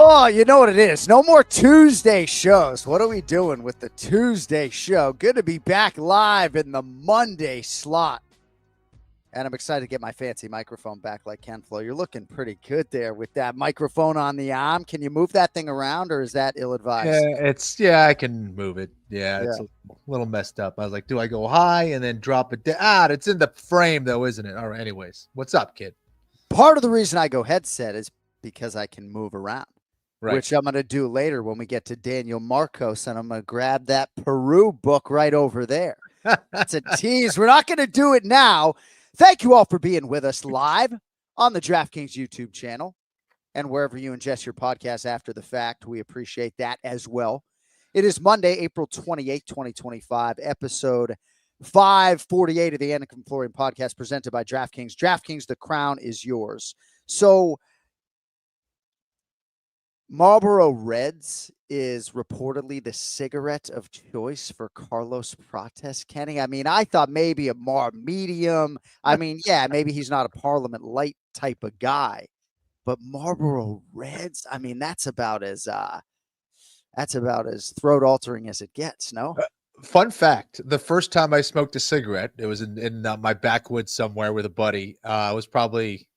Oh, you know what it is. No more Tuesday shows. What are we doing with the Tuesday show? Good to be back live in the Monday slot. And I'm excited to get my fancy microphone back like Ken Flo. You're looking pretty good there with that microphone on the arm. Can you move that thing around, or is that ill-advised? I can move it. Yeah, it's a little messed up. I was like, do I go high and then drop it down? It's in the frame though, isn't it? All right, anyways. What's up, kid? Part of the reason I go headset is because I can move around. Right. Which I'm going to do later when we get to Daniel Marcos, and I'm going to grab that Peru book right over there. That's a tease. We're not going to do it now. Thank you all for being with us live on the DraftKings YouTube channel and wherever you ingest your podcast after the fact. We appreciate that as well. It is Monday, April 28, 2025, episode 548 of the Anik and Florian podcast presented by DraftKings. DraftKings, the crown is yours. So, Marlboro Reds is reportedly the cigarette of choice for Carlos Prates, Kenny. I mean, I thought maybe a Mar Medium. I mean, yeah, maybe he's not a Parliament Light type of guy, but Marlboro Reds, I mean, that's about as throat altering as it gets, no? Fun fact, the first time I smoked a cigarette, it was in my backwoods somewhere with a buddy. I was probably,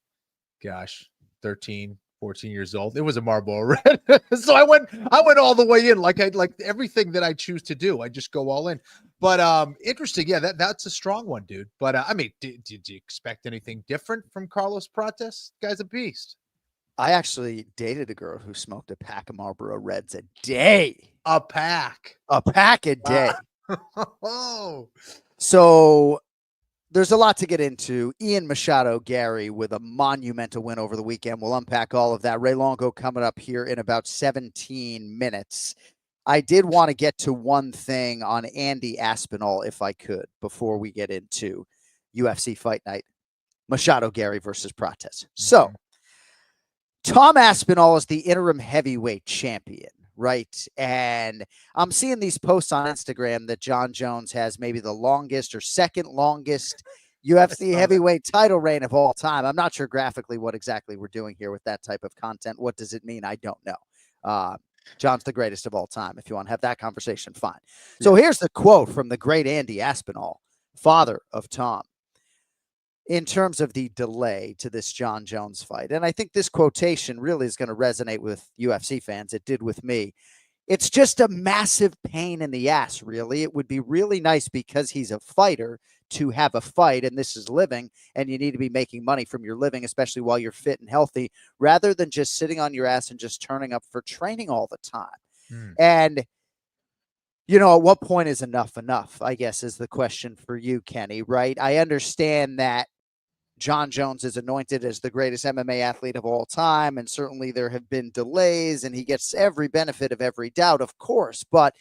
13, 14 years old. It was a Marlboro Red. So I went all the way in, like everything that I choose to do. I just go all in. But interesting. Yeah, that's a strong one, dude. But I mean, did you expect anything different from Carlos Prates? Guy's a beast. I actually dated a girl who smoked a pack of Marlboro Reds a day. A pack a day. Oh. So there's a lot to get into. Ian Machado Garry with a monumental win over the weekend. We'll unpack all of that. Ray Longo coming up here in about 17 minutes. I did want to get to one thing on Andy Aspinall, if I could, before we get into UFC Fight Night. Machado Garry versus Prates. So, Tom Aspinall is the interim heavyweight champion, right? And I'm seeing these posts on Instagram that John Jones has maybe the longest or second longest UFC heavyweight title reign of all time. I'm not sure graphically what exactly we're doing here with that type of content. What does it mean? I don't know. John's the greatest of all time. If you want to have that conversation, fine. Yeah. So here's the quote from the great Andy Aspinall, father of Tom, in terms of the delay to this John Jones fight. And I think this quotation really is going to resonate with UFC fans. It did with me. It's just a massive pain in the ass, really. It would be really nice because he's a fighter to have a fight, and this is living, and you need to be making money from your living, especially while you're fit and healthy, rather than just sitting on your ass and just turning up for training all the time. And you know, at what point is enough, I guess, is the question for you, Kenny, right? I understand that John Jones is anointed as the greatest MMA athlete of all time, and certainly there have been delays, and he gets every benefit of every doubt, of course, but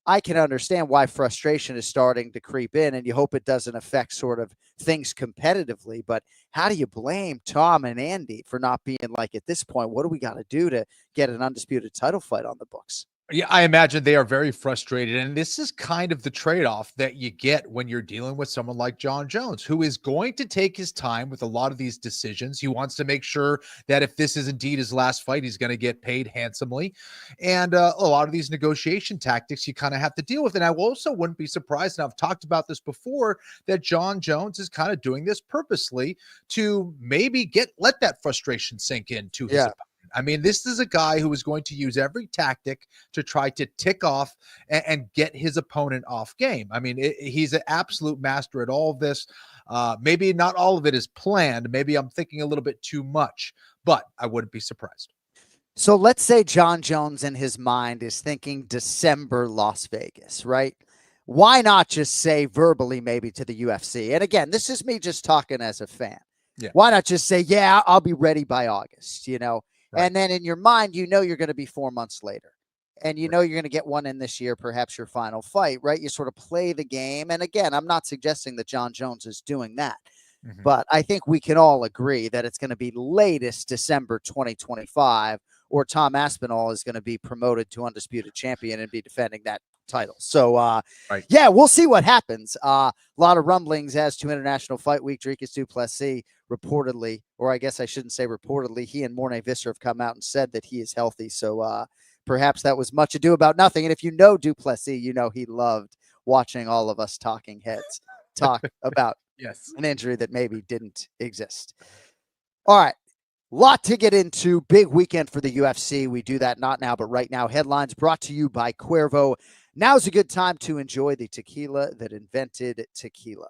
I can understand why frustration is starting to creep in, and you hope it doesn't affect sort of things competitively, but how do you blame Tom and Andy for not being like, at this point, what do we got to do to get an undisputed title fight on the books? Yeah, I imagine they are very frustrated. And this is kind of the trade-off that you get when you're dealing with someone like John Jones, who is going to take his time with a lot of these decisions. He wants to make sure that if this is indeed his last fight, he's going to get paid handsomely. And a lot of these negotiation tactics you kind of have to deal with. And I also wouldn't be surprised, and I've talked about this before, that John Jones is kind of doing this purposely to maybe let that frustration sink into his opponent. I mean, this is a guy who is going to use every tactic to try to tick off and get his opponent off game. I mean, he's an absolute master at all of this. Maybe not all of it is planned. Maybe I'm thinking a little bit too much, but I wouldn't be surprised. So let's say John Jones in his mind is thinking December Las Vegas, right? Why not just say verbally maybe to the UFC? And again, this is me just talking as a fan. Yeah. Why not just say, yeah, I'll be ready by August, you know? Right. And then in your mind, you know you're going to be 4 months later. And you know you're going to get one in this year, perhaps your final fight, right? You sort of play the game. And again, I'm not suggesting that John Jones is doing that. But I think we can all agree that it's going to be latest December 2025, or Tom Aspinall is going to be promoted to undisputed champion and be defending that title. So, Right. yeah, we'll see what happens. A lot of rumblings as to International Fight Week. Dricus du Plessis reportedly, or I guess I shouldn't say reportedly, he and Morne Visser have come out and said that he is healthy. So perhaps that was much ado about nothing. And if you know du Plessis, you know he loved watching all of us talking heads talk about Yes. an injury that maybe didn't exist. All right. Lot to get into. Big weekend for the UFC. We do that not now, but right now. Headlines brought to you by Cuervo. Now's a good time to enjoy the tequila that invented tequila.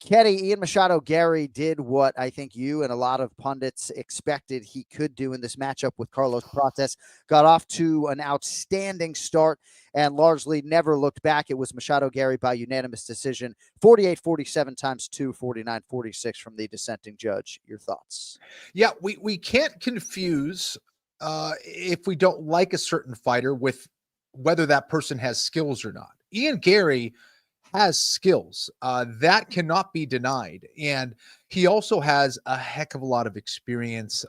Kenny, Ian Machado Garry did what I think you and a lot of pundits expected he could do in this matchup with Carlos Prates. Got off to an outstanding start and largely never looked back. It was Machado Garry by unanimous decision, 48-47 times 2, 49-46 from the dissenting judge. Your thoughts? Yeah, we can't confuse if we don't like a certain fighter with whether that person has skills or not. Ian Garry has skills that cannot be denied, and he also has a heck of a lot of experience.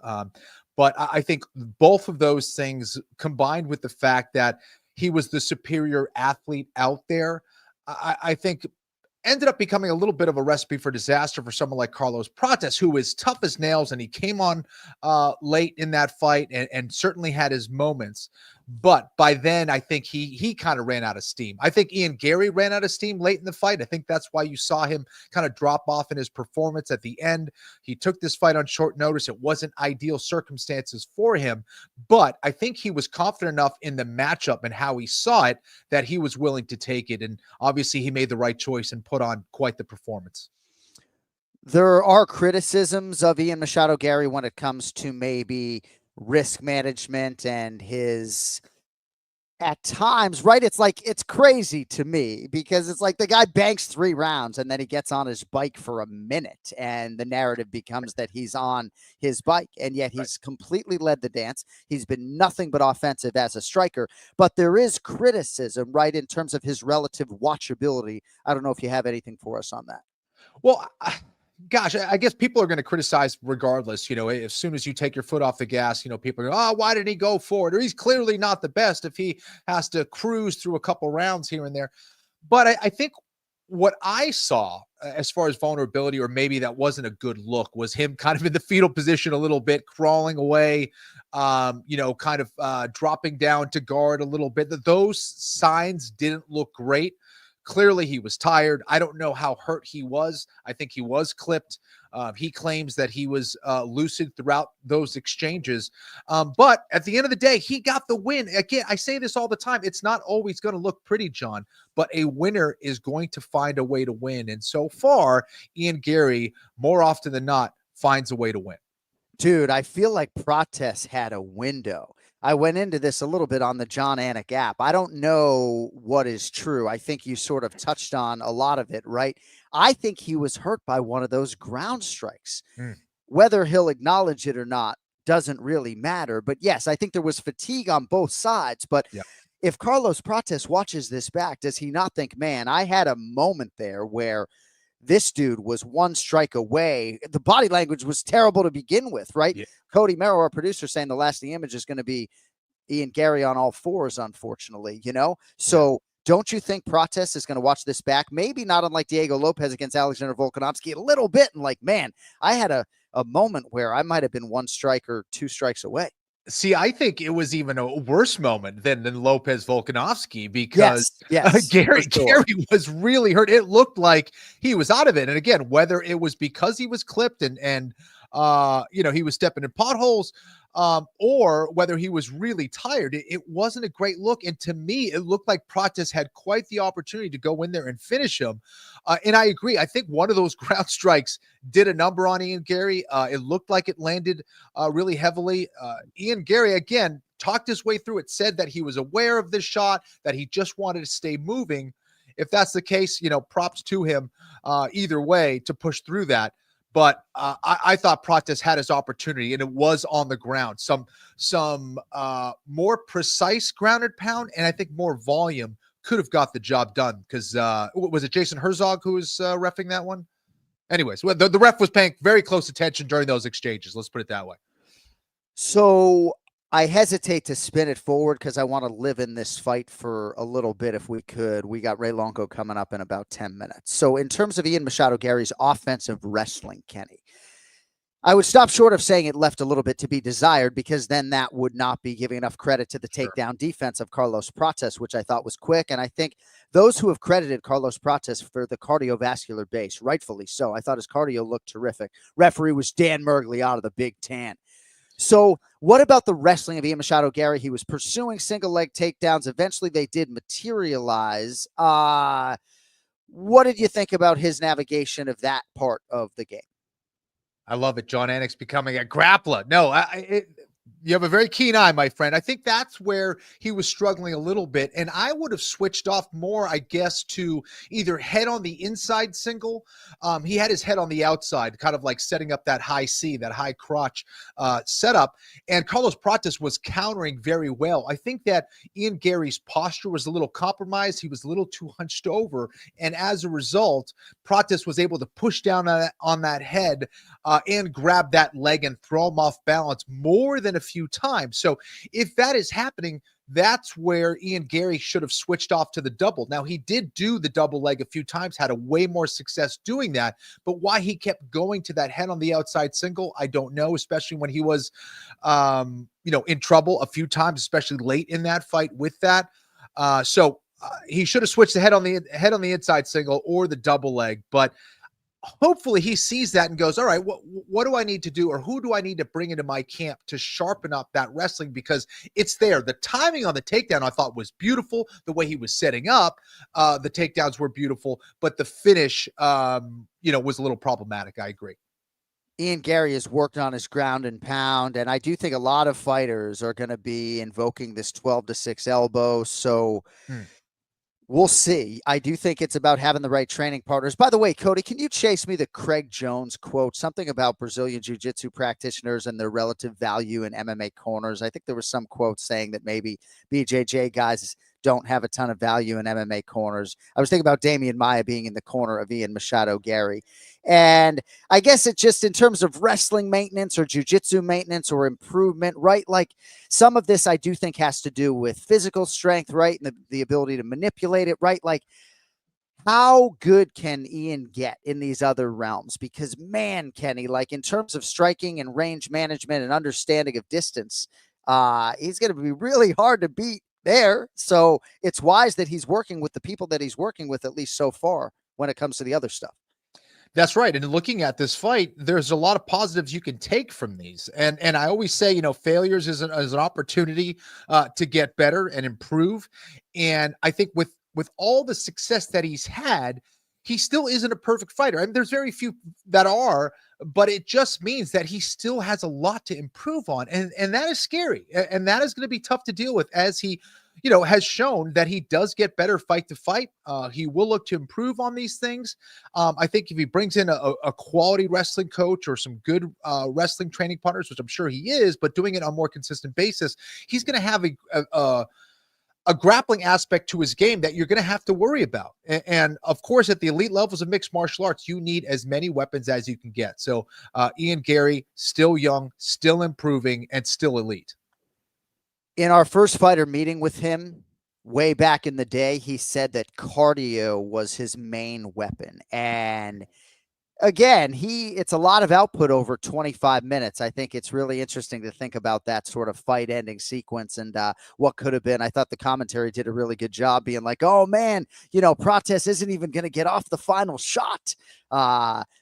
But I think both of those things, combined with the fact that he was the superior athlete out there, I think ended up becoming a little bit of a recipe for disaster for someone like Carlos Prates, who is tough as nails, and he came on late in that fight and certainly had his moments. But by then, I think he kind of ran out of steam. I think Ian Garry ran out of steam late in the fight. I think that's why you saw him kind of drop off in his performance at the end. He took this fight on short notice. It wasn't ideal circumstances for him, but I think he was confident enough in the matchup and how he saw it that he was willing to take it. And obviously he made the right choice and put on quite the performance. There are criticisms of Ian Machado Garry when it comes to maybe risk management and his, at times, right? It's like, it's crazy to me because it's like the guy banks 3 rounds and then he gets on his bike for a minute and the narrative becomes that he's on his bike, and yet he's completely led the dance. He's been nothing but offensive as a striker, but there is criticism, right, in terms of his relative watchability. I don't know if you have anything for us on that. Well, gosh, I guess people are going to criticize regardless. You know, as soon as you take your foot off the gas, you know, people are going, oh, why did he go for it? Or he's clearly not the best if he has to cruise through a couple rounds here and there. But I think what I saw as far as vulnerability, or maybe that wasn't a good look, was him kind of in the fetal position a little bit, crawling away, you know, kind of dropping down to guard a little bit. Those signs didn't look great. Clearly, he was tired. I don't know how hurt he was. I think he was clipped. He claims that he was lucid throughout those exchanges. But at the end of the day, he got the win. Again, I say this all the time. It's not always going to look pretty, John, but a winner is going to find a way to win. And so far, Ian Garry, more often than not, finds a way to win. Dude, I feel like Prates had a window. I went into this a little bit on the John Anik app. I don't know what is true. I think you sort of touched on a lot of it, right? I think he was hurt by one of those ground strikes. Whether he'll acknowledge it or not doesn't really matter. But yes, I think there was fatigue on both sides. But if Carlos Prates watches this back, does he not think, man, I had a moment there where this dude was one strike away. The body language was terrible to begin with, right? Yeah. Cody Merrow, our producer, saying the lasting image is going to be Ian Garry on all fours, unfortunately, you know? So don't you think Prates is going to watch this back? Maybe not unlike Diego Lopez against Alexander Volkanovski a little bit, and like, man, I had a moment where I might have been 1 strike or 2 strikes away. See, I think it was even a worse moment than Lopez Volkanovski, because Garry was really hurt. It looked like he was out of it. And again, whether it was because he was clipped and you know, he was stepping in potholes, or whether he was really tired, it wasn't a great look. And to me, it looked like Prates had quite the opportunity to go in there and finish him. And I agree. I think one of those ground strikes did a number on Ian Garry. It looked like it landed really heavily. Ian Garry, again, talked his way through it, said that he was aware of this shot, that he just wanted to stay moving. If that's the case, you know, props to him either way to push through that. But I thought Prates had his opportunity, and it was on the ground. Some more precise grounded pound, and I think more volume could have got the job done, because was it Jason Herzog who was reffing that one? Anyways, the ref was paying very close attention during those exchanges. Let's put it that way. So I hesitate to spin it forward because I want to live in this fight for a little bit if we could. We got Ray Longo coming up in about 10 minutes. So in terms of Ian Machado Garry's offensive wrestling, Kenny, I would stop short of saying it left a little bit to be desired, because then that would not be giving enough credit to the takedown defense of Carlos Prates, which I thought was quick. And I think those who have credited Carlos Prates for the cardiovascular base, rightfully so. I thought his cardio looked terrific. Referee was Dan Mergley out of the Big Tan. So what about the wrestling of Ian Machado Garry? He was pursuing single leg takedowns. Eventually they did materialize. What did you think about his navigation of that part of the game? I love it. John Anik's becoming a grappler. No, you have a very keen eye, my friend. I think that's where he was struggling a little bit. And I would have switched off more, I guess, to either head on the inside single. He had his head on the outside, kind of like setting up that high C, that high crotch setup. And Carlos Prates was countering very well. I think that Ian Garry's posture was a little compromised. He was a little too hunched over. And as a result, Prates was able to push down on that head and grab that leg and throw him off balance more than a few times. So if that is happening, that's where Ian Garry should have switched off to the double. Now, he did do the double leg a few times, had a way more success doing that, but why he kept going to that head on the outside single, I don't know, especially when he was, in trouble a few times, especially late in that fight with that. So he should have switched the head on the inside single or the double leg, but hopefully he sees that and goes, all right, what do I need to do, or who do I need to bring into my camp to sharpen up that wrestling? Because it's there. The timing on the takedown I thought was beautiful. The way he was setting up, the takedowns were beautiful, but the finish, was a little problematic. I agree. Ian Garry has worked on his ground and pound, and I do think a lot of fighters are going to be invoking this 12-6 elbow. So we'll see. I do think it's about having the right training partners. By the way, Cody, can you chase me the Craig Jones quote? Something about Brazilian Jiu-Jitsu practitioners and their relative value in MMA corners. I think there was some quote saying that maybe BJJ guys don't have a ton of value in MMA corners. I was thinking about Damian Maia being in the corner of Ian Machado Garry. And I guess it just, in terms of wrestling maintenance or jiu-jitsu maintenance or improvement, right? Like, some of this I do think has to do with physical strength, right? And the ability to manipulate it, right? Like, how good can Ian get in these other realms? Because, man, Kenny, like, in terms of striking and range management and understanding of distance, he's going to be really hard to beat there. So it's wise that he's working with the people that he's working with, at least so far, when it comes to the other stuff. That's right. And looking at this fight, there's a lot of positives you can take from these. And I always say, failures is an opportunity to get better and improve. And I think with all the success that he's had, he still isn't a perfect fighter. I mean, there's very few that are, but it just means that he still has a lot to improve on. And that is scary. And that is going to be tough to deal with, as he, has shown that he does get better fight to fight. He will look to improve on these things. I think if he brings in a quality wrestling coach or some good wrestling training partners, which I'm sure he is, but doing it on a more consistent basis, he's going to have a grappling aspect to his game that you're going to have to worry about. And of course, at the elite levels of mixed martial arts, you need as many weapons as you can get. So Ian Garry, still young, still improving, and still elite. In our first fighter meeting with him way back in the day, he said that cardio was his main weapon. And again, it's a lot of output over 25 minutes. I think it's really interesting to think about that sort of fight ending sequence and what could have been. I thought the commentary did a really good job being like, oh man, Prates isn't even going to get off the final shot.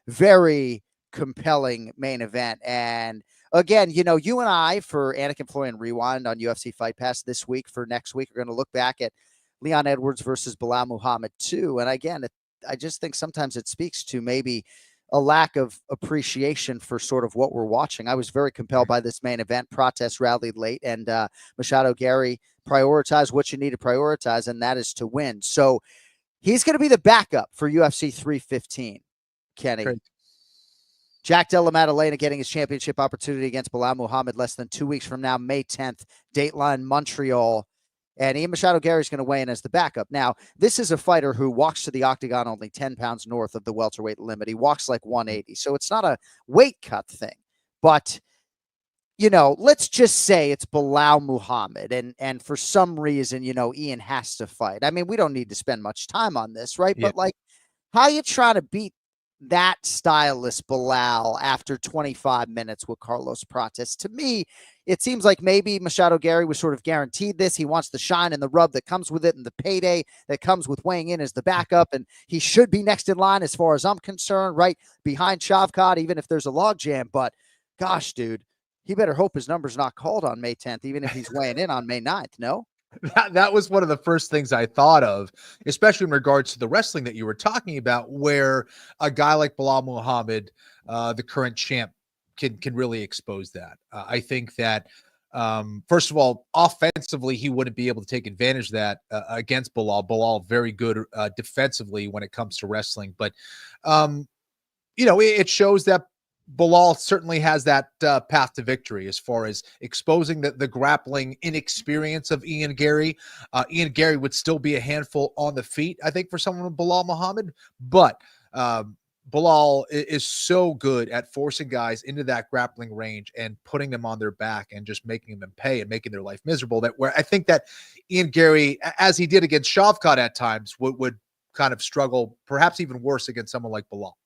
Very compelling main event. And again, you and I, for Anik and Florian Rewind on UFC Fight Pass this week, for next week, we're going to look back at Leon Edwards versus Bilal Muhammad 2. And again, I just think sometimes it speaks to maybe a lack of appreciation for sort of what we're watching. I was very compelled by this main event. Prates rallied late, and Machado Garry prioritized what you need to prioritize, and that is to win. So he's going to be the backup for UFC 315, Kenny. Great. Jack Della Maddalena getting his championship opportunity against Bilal Muhammad less than 2 weeks from now, May 10th, Dateline Montreal. And Ian Machado Garry is going to weigh in as the backup. Now, this is a fighter who walks to the octagon only 10 pounds north of the welterweight limit. He walks like 180. So it's not a weight cut thing. But let's just say it's Bilal Muhammad, and for some reason, Ian has to fight. I mean, we don't need to spend much time on this, right? Yeah. But like, how you trying to beat that stylist Bilal after 25 minutes with Carlos Prates? To me, it seems like maybe Machado Garry was sort of guaranteed this. He wants the shine and the rub that comes with it, and the payday that comes with weighing in as the backup, and he should be next in line as far as I'm concerned, right behind Shavkat, even if there's a logjam. But gosh, dude, he better hope his number's not called on May 10th, even if he's weighing in on May 9th, no? That was one of the first things I thought of, especially in regards to the wrestling that you were talking about, where a guy like Bilal Muhammad, the current champ, can really expose that. I think that, first of all, offensively, he wouldn't be able to take advantage of that against Bilal. Bilal very good defensively when it comes to wrestling, but it shows that Bilal certainly has that path to victory as far as exposing the grappling inexperience of Ian Garry. Ian Garry would still be a handful on the feet, I think, for someone with Bilal Muhammad, but Bilal is so good at forcing guys into that grappling range and putting them on their back and just making them pay and making their life miserable. That where I think that Ian Garry, as he did against Shavkat at times, would kind of struggle, perhaps even worse against someone like Bilal.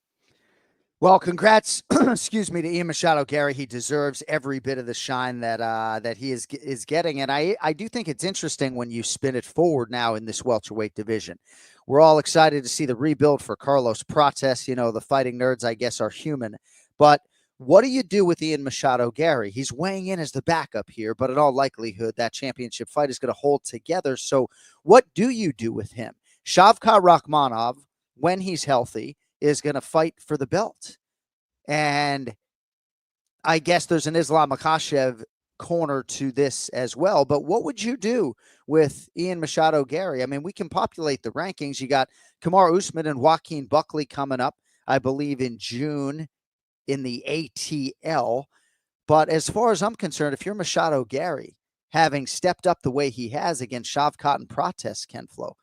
Well, congrats, excuse me, to Ian Machado Garry. He deserves every bit of the shine that he is getting. And I do think it's interesting when you spin it forward now in this welterweight division. We're all excited to see the rebuild for Carlos Prates. The fighting nerds, I guess, are human. But what do you do with Ian Machado Garry? He's weighing in as the backup here, but in all likelihood, that championship fight is going to hold together. So what do you do with him? Shavkat Rakhmonov, when he's healthy, is going to fight for the belt. And I guess there's an Islam Makhachev corner to this as well. But what would you do with Ian Machado Garry? I mean, we can populate the rankings. You got Kamaru Usman and Joaquin Buckley coming up, I believe, in June in the ATL. But as far as I'm concerned, if you're Machado Garry, having stepped up the way he has against Shavkat and Prates, Ken Flo,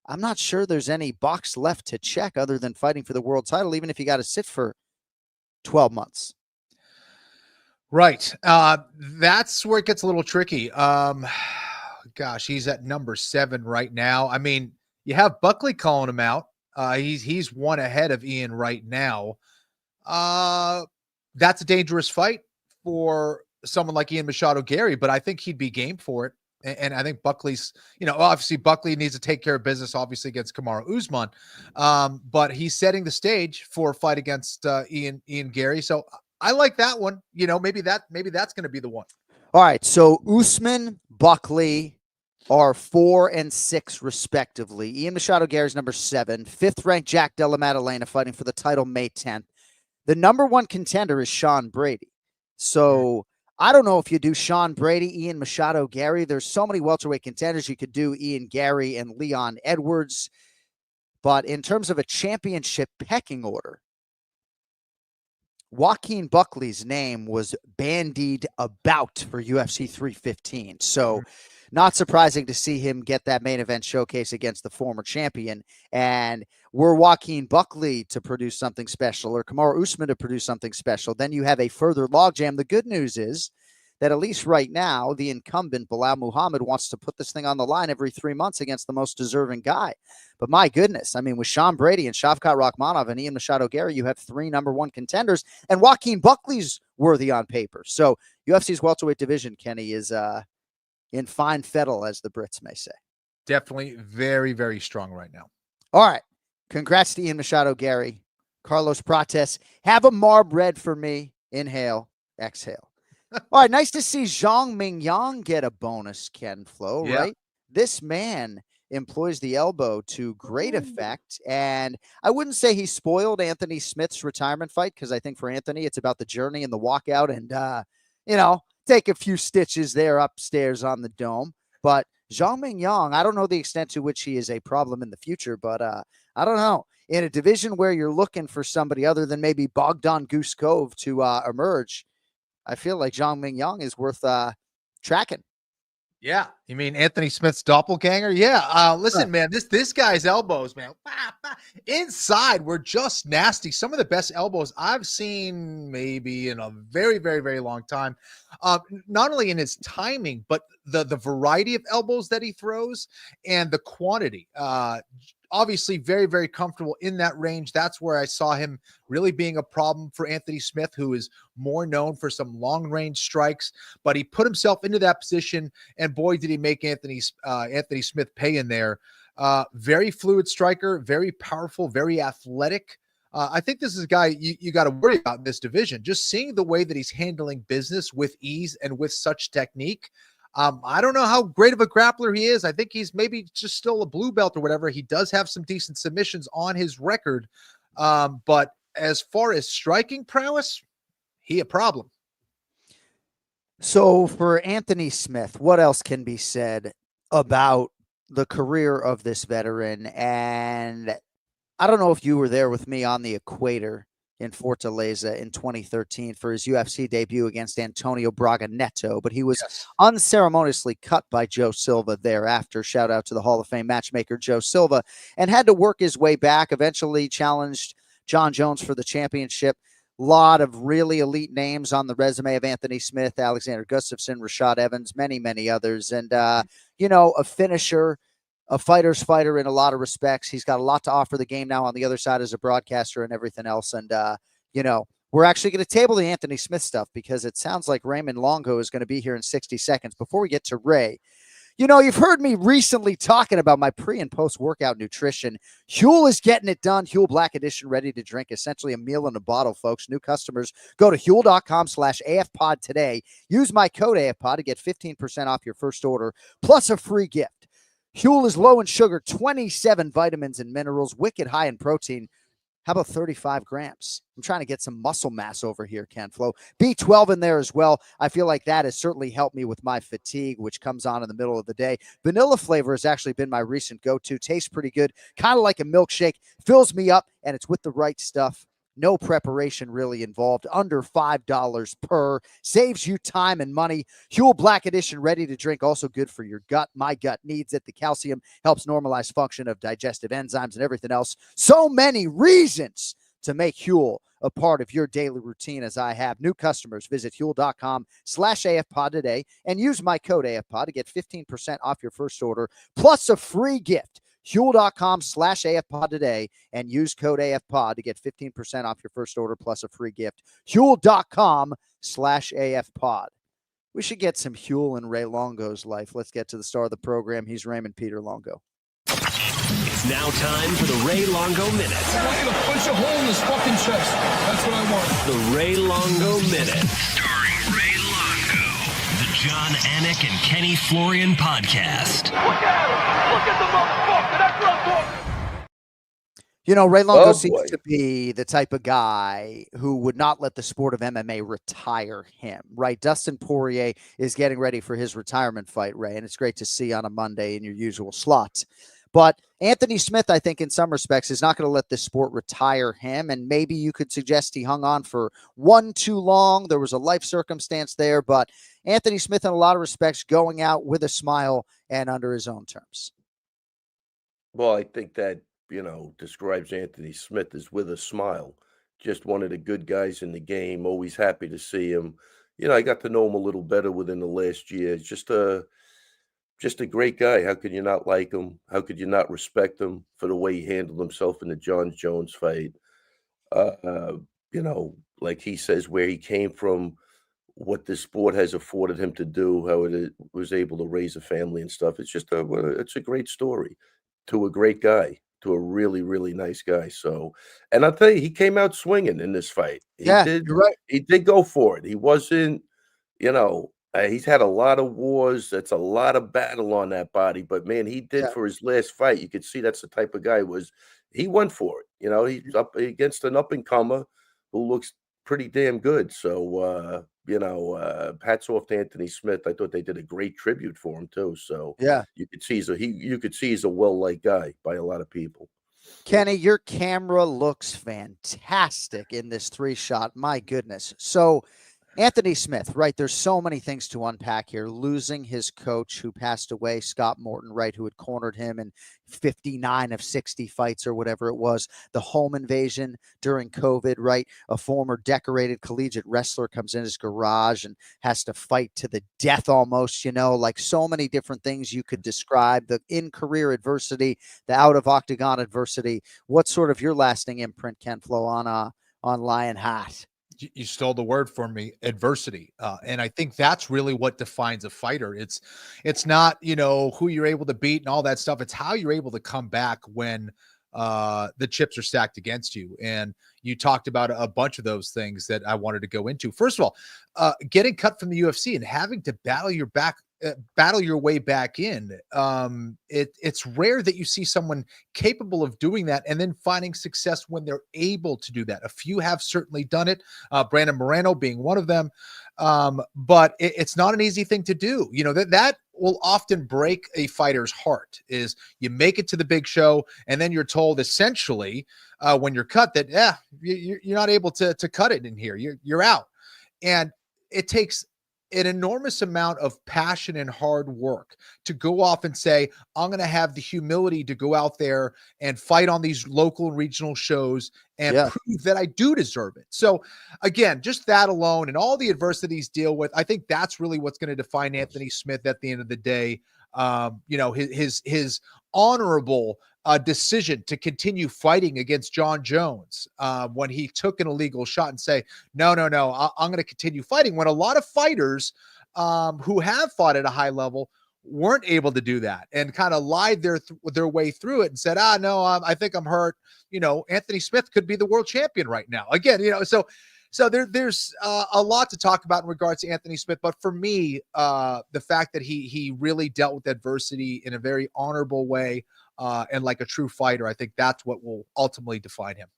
I'm not sure there's any box left to check other than fighting for the world title, even if you got to sit for 12 months. Right. That's where it gets a little tricky. Gosh, he's at number 7 right now. I mean, you have Buckley calling him out. He's one ahead of Ian right now. That's a dangerous fight for someone like Ian Machado Garry, but I think he'd be game for it. And I think Buckley's, obviously Buckley needs to take care of business, obviously, against Kamaru Usman. But he's setting the stage for a fight against Ian Garry. So I like that one. Maybe that's going to be the one. All right. So Usman, Buckley are 4 and 6 respectively. Ian Machado Garry's number 7. 5th ranked Jack Della Maddalena fighting for the title May 10th. The number 1 contender is Sean Brady. So I don't know if you do Sean Brady, Ian Machado Garry. There's so many welterweight contenders. You could do Ian Garry and Leon Edwards. But in terms of a championship pecking order, Joaquin Buckley's name was bandied about for UFC 315. So not surprising to see him get that main event showcase against the former champion. And were Joaquin Buckley to produce something special or Kamaru Usman to produce something special, then you have a further logjam. The good news is that at least right now, the incumbent Bilal Muhammad wants to put this thing on the line every 3 months against the most deserving guy. But my goodness, I mean, with Sean Brady and Shavkat Rakhmonov and Ian Machado Garry, you have 3 number 1 contenders, and Joaquin Buckley's worthy on paper. So UFC's welterweight division, Kenny, is in fine fettle, as the Brits may say. Definitely very, very strong right now. All right. Congrats to Ian Machado Garry. Carlos Prates. Have a Marb Red for me. Inhale, exhale. All right. Nice to see Zhang Mingyang get a bonus, Ken Flo, right? This man employs the elbow to great effect. And I wouldn't say he spoiled Anthony Smith's retirement fight, because I think for Anthony, it's about the journey and the walkout and, take a few stitches there upstairs on the dome. But Zhang Mingyang, I don't know the extent to which he is a problem in the future, but I don't know. In a division where you're looking for somebody other than maybe Bogdan Guskov to emerge, I feel like Zhang Mingyang is worth tracking. Yeah, you mean Anthony Smith's doppelganger? Yeah. Listen, man, this guy's elbows, man, inside were just nasty. Some of the best elbows I've seen maybe in a very, very, very long time. Not only in his timing, but the variety of elbows that he throws and the quantity. Obviously very, very comfortable in that range. That's where I saw him really being a problem for Anthony Smith, who is more known for some long range strikes, but he put himself into that position, and boy, did he make Anthony Smith pay in there. Very fluid striker, very powerful, very athletic. I think this is a guy you got to worry about in this division. Just seeing the way that he's handling business with ease and with such technique. I don't know how great of a grappler he is. I think he's maybe just still a blue belt or whatever. He does have some decent submissions on his record. But as far as striking prowess, he a problem. So for Anthony Smith, what else can be said about the career of this veteran? And I don't know if you were there with me on the equator in Fortaleza in 2013 for his UFC debut against Antonio Braga Neto, but he was unceremoniously cut by Joe Silva thereafter. Shout out to the Hall of Fame matchmaker Joe Silva, and had to work his way back, eventually challenged John Jones for the championship. Lot of really elite names on the resume of Anthony Smith, Alexander Gustafsson, Rashad Evans, many, many others. And, you know, a finisher, a fighter's fighter in a lot of respects. He's got a lot to offer the game now on the other side as a broadcaster and everything else. And, you know, we're actually going to table the Anthony Smith stuff because it sounds like Raymond Longo is going to be here in 60 seconds. Before we get to Ray, you know, you've heard me recently talking about my pre and post workout nutrition. HUEL is getting it done. HUEL Black Edition, ready to drink, essentially a meal in a bottle, folks. New customers, go to HUEL.com/AFPOD today. Use my code AFPOD to get 15% off your first order, plus a free gift. HUEL is low in sugar, 27 vitamins and minerals, wicked high in protein. How about 35 grams? I'm trying to get some muscle mass over here, Ken Flo. B12 in there as well. I feel like that has certainly helped me with my fatigue, which comes on in the middle of the day. Vanilla flavor has actually been my recent go-to. Tastes pretty good, kind of like a milkshake. Fills me up, and it's with the right stuff. No preparation really involved. Under $5 per. Saves you time and money. HUEL Black Edition, ready to drink. Also good for your gut. My gut needs it. The calcium helps normalize function of digestive enzymes and everything else. So many reasons to make HUEL a part of your daily routine, as I have. New customers, visit HUEL.com/AFPOD today and use my code AFPOD to get 15% off your first order, plus a free gift. HUEL.com/AFPOD today and use code AFPOD to get 15% off your first order plus a free gift. HUEL.com/AFPOD. We should get some HUEL in Ray Longo's life. Let's get to the star of the program. He's Raymond Peter Longo. It's now time for the Ray Longo Minute. I want you to punch a hole in his fucking chest. That's what I want. The Ray Longo Minute. Starring Ray Longo. The John Anik and Kenny Florian podcast. Look at him. Look at the motherfucker. That's what I'm talking. You know, Ray Longo seems to be the type of guy who would not let the sport of MMA retire him, right? Dustin Poirier is getting ready for his retirement fight, Ray, and it's great to see on a Monday in your usual slot. But Anthony Smith, I think in some respects, is not going to let this sport retire him. And maybe you could suggest he hung on for one too long. There was a life circumstance there. But Anthony Smith, in a lot of respects, going out with a smile and under his own terms. Well, I think that, you know, describes Anthony Smith as with a smile. Just one of the good guys in the game. Always happy to see him. You know, I got to know him a little better within the last year. Just a great guy. How could you not like him? How could you not respect him for the way he handled himself in the John Jones fight? You know, like he says, where he came from, what this sport has afforded him to do, how it was able to raise a family and stuff. It's just it's a great story to a great guy, to a really, really nice guy. So, and I'll tell you, he came out swinging in this fight. You're right. He did go for it. He wasn't, you know, he's had a lot of wars. That's a lot of battle on that body. But, man, he did for his last fight. You could see that's the type of guy he went for it. You know, he's up against an up-and-comer who looks pretty damn good. So, you know, hats off to Anthony Smith. I thought they did a great tribute for him, too. So, you could see he's a well-liked guy by a lot of people. Kenny, your camera looks fantastic in this 3-shot. My goodness. So, Anthony Smith, right? There's so many things to unpack here. Losing his coach who passed away, Scott Morton, right? Who had cornered him in 59 of 60 fights or whatever it was. The home invasion during COVID, right? A former decorated collegiate wrestler comes in his garage and has to fight to the death almost, like so many different things you could describe. The in-career adversity, the out-of-octagon adversity. What's sort of your lasting imprint, Ken Flo, on Lion Hat? You stole the word for me, adversity. And I think that's really what defines a fighter. It's not, who you're able to beat and all that stuff. It's how you're able to come back when the chips are stacked against you. And you talked about a bunch of those things that I wanted to go into. First of all, getting cut from the UFC and having to battle your way back in. It's rare that you see someone capable of doing that and then finding success when they're able to do that. A few have certainly done it, Brandon Moreno being one of them. But it's not an easy thing to do. That will often break a fighter's heart. Is you make it to the big show and then you're told essentially when you're cut that you're not able to cut it in here. You're out. And it takes an enormous amount of passion and hard work to go off and say, I'm going to have the humility to go out there and fight on these local and regional shows and prove that I do deserve it. So again, just that alone and all the adversities deal with, I think that's really what's going to define Anthony Smith at the end of the day. His honorable decision to continue fighting against John Jones when he took an illegal shot and say, no, I'm going to continue fighting, when a lot of fighters who have fought at a high level weren't able to do that and kind of lied their way through it and said, no, I think I'm hurt. Anthony Smith could be the world champion right now. Again, so there's a lot to talk about in regards to Anthony Smith. But for me, the fact that he really dealt with adversity in a very honorable way and like a true fighter, I think that's what will ultimately define him.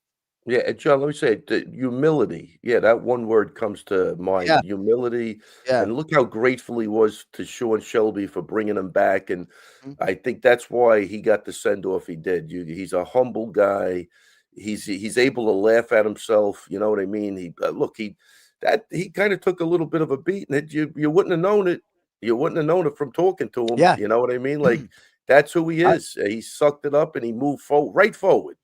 Yeah, and John, let me say the humility. Yeah, that one word comes to mind. Yeah. Humility. Yeah. And look how grateful he was to Sean Shelby for bringing him back. And Mhm. I think that's why he got the send-off he did. He's a humble guy. He's able to laugh at himself. You know what I mean? He kind of took a little bit of a beat, and you wouldn't have known it. You wouldn't have known it from talking to him. Yeah. You know what I mean? Like that's who he is. He sucked it up and he moved forward.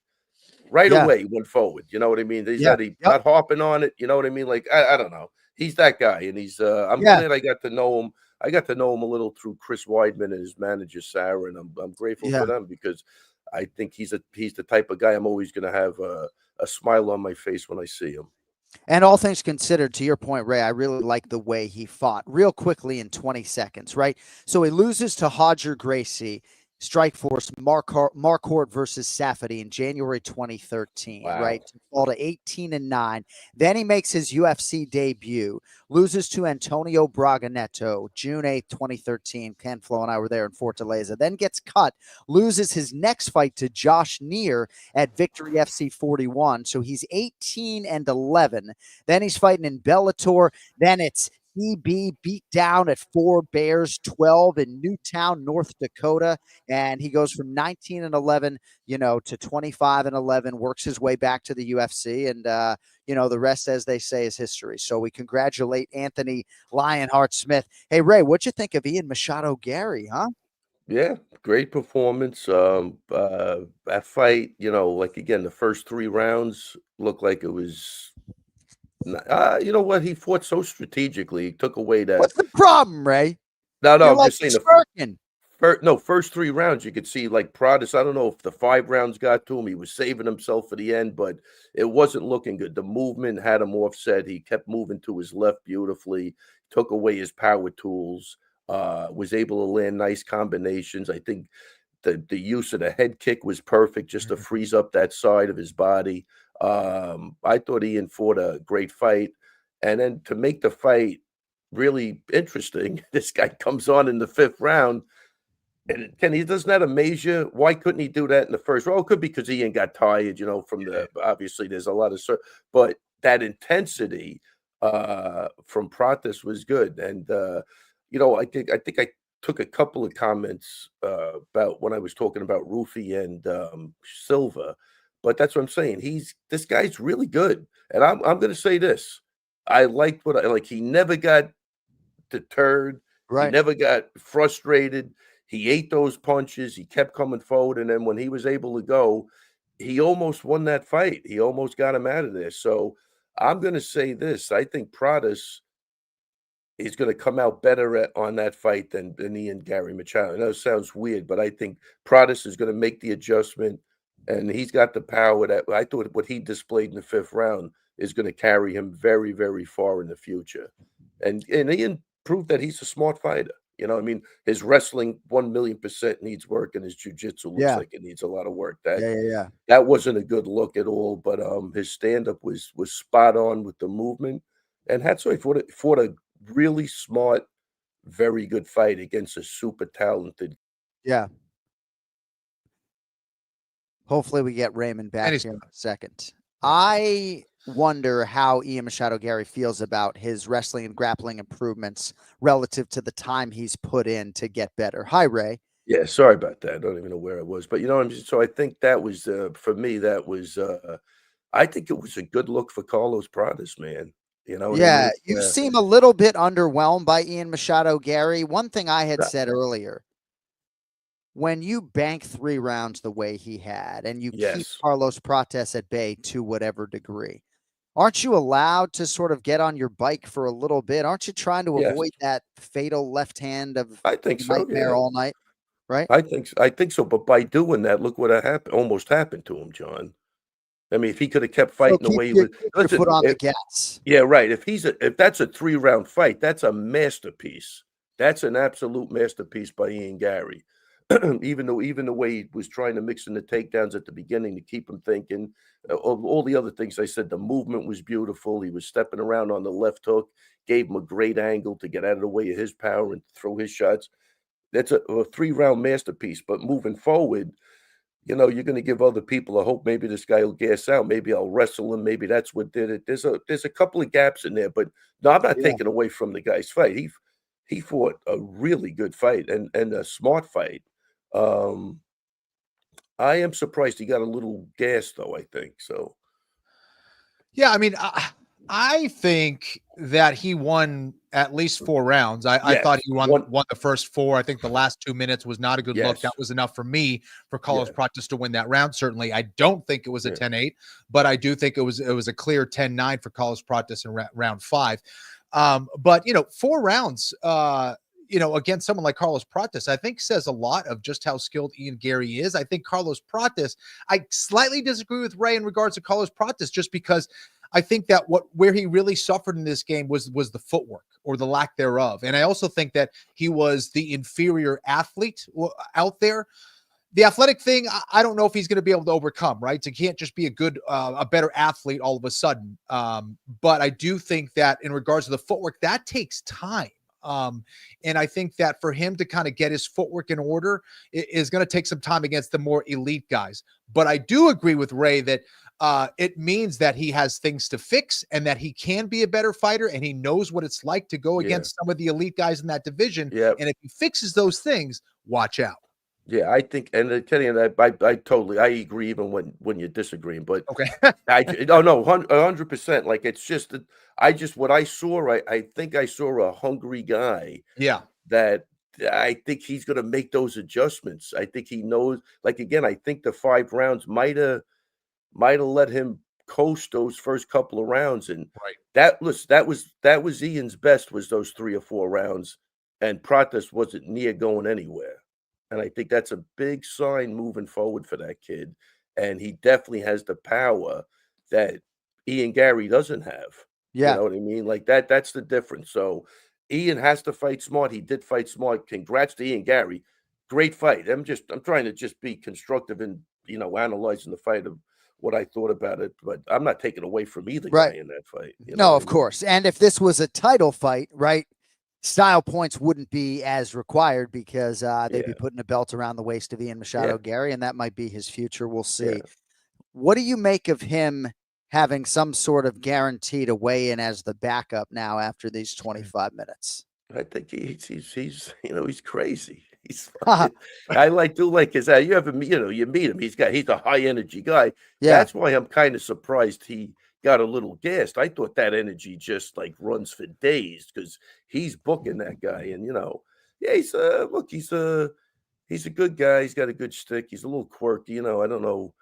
Right away, he went forward. You know what I mean? He's not harping on it. You know what I mean? Like I don't know. He's that guy, and he's. I'm glad I got to know him. I got to know him a little through Chris Weidman and his manager Sarah, and I'm grateful for them because I think he's the type of guy I'm always going to have a smile on my face when I see him. And all things considered, to your point, Ray, I really like the way he fought real quickly in 20 seconds, right? So he loses to Hodger Gracie, Strikeforce, Marquardt versus Safady in January 2013, right? To fall to 18-9. Then he makes his UFC debut, loses to Antonio Braganetto, June 8th, 2013. Ken Flo and I were there in Fortaleza. Then gets cut, loses his next fight to Josh Neer at Victory FC 41. So he's 18-11. Then he's fighting in Bellator. Then it's CB beat down at 4 Bears 12 in Newtown, North Dakota. And he goes from 19-11, to 25-11, works his way back to the UFC. And, the rest, as they say, is history. So we congratulate Anthony Lionheart Smith. Hey, Ray, what'd you think of Ian Machado Garry, huh? Yeah, great performance. That fight, like again, the first 3 rounds looked like it was. You know what? He fought so strategically. He took away that. What's the problem, Ray? No, You're I'm just saying first 3 rounds, you could see like Prates. I don't know if the 5 rounds got to him. He was saving himself for the end, but it wasn't looking good. The movement had him offset. He kept moving to his left beautifully, took away his power tools, was able to land nice combinations. I think the use of the head kick was perfect just to freeze up that side of his body. I thought Ian fought a great fight. And then to make the fight really interesting, this guy comes on in the 5th round. And he doesn't that amaze you? Why couldn't he do that in the first round? It could be because Ian got tired, from obviously there's a lot of but that intensity from Prates was good. And I think I took a couple of comments about when I was talking about Rufy and Silva, but that's what I'm saying. This guy's really good. And I'm going to say this. I liked what I like. He never got deterred. He Right. never got frustrated. He ate those punches. He kept coming forward, and then when he was able to go, he almost won that fight. He almost got him out of there. So I'm going to say this: I think Prates is going to come out better on that fight than Ian Gary Machado. I know it sounds weird, but I think Prates is going to make the adjustment, and he's got the power that I thought what he displayed in the 5th round is going to carry him very, very far in the future. And Ian proved that he's a smart fighter. You know, I mean, his wrestling 1,000,000% needs work, and his jiu-jitsu looks Yeah. like it needs a lot of work. Yeah. That wasn't a good look at all, but his stand-up was spot on with the movement. And Hatsoy fought a really smart, very good fight against a super talented. Yeah. Hopefully we get Raymond back And he's- here in a second. I wonder how Ian Machado Garry feels about his wrestling and grappling improvements relative to the time he's put in to get better. Hi, Ray. Yeah, sorry about that. I don't even know where I was, but you know, so I think that was for me. That was I think it was a good look for Carlos Prates, man. You know, what I Yeah, mean? you seem a little bit underwhelmed by Ian Machado Garry. One thing I had Right. said earlier, when you bank 3 rounds the way he had and you keep Yes. Carlos Prates at bay to whatever degree, aren't you allowed to sort of get on your bike for a little bit? Aren't you trying to Yes. avoid that fatal left hand of I think so. nightmare Yeah, all night? Right? I think so. But by doing that, look what happened. Almost happened to him, John. I mean, if he could have kept So fighting the way he was, keep your foot on the gas. yeah, right. If that's a 3-round fight, that's a masterpiece. That's an absolute masterpiece by Ian Gary. Even the way he was trying to mix in the takedowns at the beginning to keep him thinking, all the other things I said, the movement was beautiful. He was stepping around on the left hook, gave him a great angle to get out of the way of his power and throw his shots. That's a 3-round masterpiece. But moving forward, you know, you're going to give other people a hope. Maybe this guy will gas out. Maybe I'll wrestle him. Maybe that's what did it. There's a couple of gaps in there, but no, I'm not Yeah. taking away from the guy's fight. He fought a really good fight and a smart fight. I am surprised he got a little gas though. I think so. Yeah, I mean, I think that he won at least 4 rounds. I Yes, thought he won one- the first 4. I think the last 2 minutes was not a good look. Yes. That was enough for me for Carlos Yeah. Prates to win that round. Certainly, I don't think it was a Yeah. 10-8, but I do think it was a clear 10-9 for Carlos Prates in round 5. But you know, 4 rounds, you know, against someone like Carlos Prates, I think says a lot of just how skilled Ian Gary is. I think Carlos Prates, I slightly disagree with Ray in regards to Carlos Prates, just because I think that where he really suffered in this game was the footwork or the lack thereof. And I also think that he was the inferior athlete out there. The athletic thing, I don't know if he's going to be able to overcome, right? So he can't just be a better athlete all of a sudden. But I do think that in regards to the footwork, that takes time. And I think that for him to kind of get his footwork in order is going to take some time against the more elite guys. But I do agree with Ray that it means that he has things to fix and that he can be a better fighter and he knows what it's like to go against some of the elite guys in that division. Yeah. And if he fixes those things, watch out. Yeah, I think, and Kenny and I totally, I agree even when you're disagreeing, but Okay. no, 100%. Like, it's just that what I saw, I think I saw a hungry guy Yeah. that I think he's going to make those adjustments. I think he knows, like, again, I think the 5 rounds might have let him coast those first couple of rounds. And Right. that was Ian's best, was those 3 or 4 rounds. And Prates wasn't near going anywhere. And I think that's a big sign moving forward for that kid. And he definitely has the power that Ian Gary doesn't have. Yeah. You know what I mean? Like that's the difference. So Ian has to fight smart. He did fight smart. Congrats to Ian Gary. Great fight. I'm trying to just be constructive and, you know, analyzing the fight of what I thought about it. But I'm not taking away from either guy in that fight. You know No, what of I mean? course. And if this was a title fight, right, style points wouldn't be as required because they'd be putting a belt around the waist of Ian Machado Garry, and that might be his future. We'll see. Yeah. What do you make of him having some sort of guarantee to weigh in as the backup now after these 25 minutes? I think he's you know, he's crazy. He's fucking, I do like his you meet him. He's a high energy guy. Yeah. That's why I'm kind of surprised he got a little gassed. I thought that energy just like runs for days because he's booking that guy. And, yeah, he's a good guy. He's got a good stick. He's a little quirky. I don't know,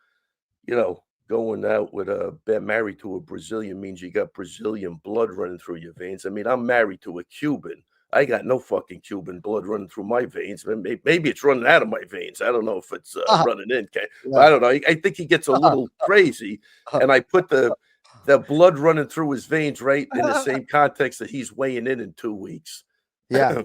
going out with married to a Brazilian means you got Brazilian blood running through your veins. I mean, I'm married to a Cuban. I got no fucking Cuban blood running through my veins. Maybe it's running out of my veins. I don't know if it's running in. But I don't know. I think he gets a little crazy. And I put the blood running through his veins right in the same context that he's weighing in 2 weeks. Yeah.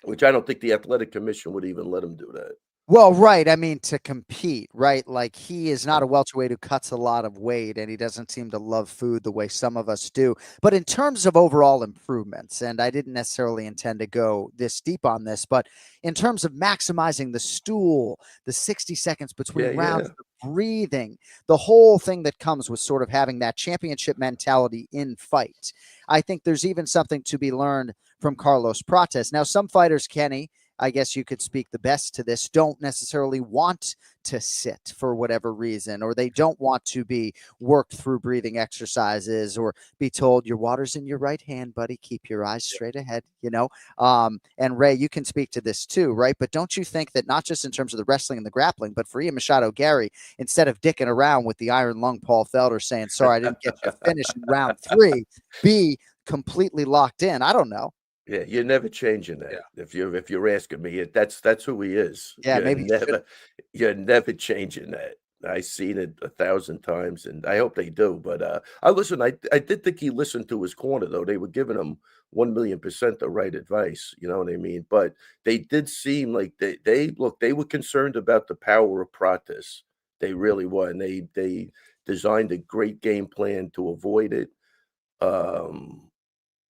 Which I don't think the athletic commission would even let him do that. Well, right. I mean, to compete, right? Like, he is not a welterweight who cuts a lot of weight, and he doesn't seem to love food the way some of us do. But in terms of overall improvements, and I didn't necessarily intend to go this deep on this, but in terms of maximizing the stool, the 60 seconds between rounds, the breathing, the whole thing that comes with sort of having that championship mentality in fight, I think there's even something to be learned from Carlos Prates. Now, some fighters, Kenny, I guess you could speak the best to this, don't necessarily want to sit for whatever reason, or they don't want to be worked through breathing exercises or be told your water's in your right hand, buddy, keep your eyes straight ahead, and Ray, you can speak to this too, right? But don't you think that not just in terms of the wrestling and the grappling, but for Ian Machado Garry, instead of dicking around with the iron lung Paul Felder saying, sorry, I didn't get you finished in round 3, be completely locked in? I don't know. Yeah, you're never changing that. If you're asking me, that's who he is. Yeah, You're never changing that. I've seen it 1,000 times, and I hope they do. But I did think he listened to his corner, though. They were giving him 1,000,000% the right advice. You know what I mean? But they did seem like they were concerned about the power of Prates. They really were, and they designed a great game plan to avoid it.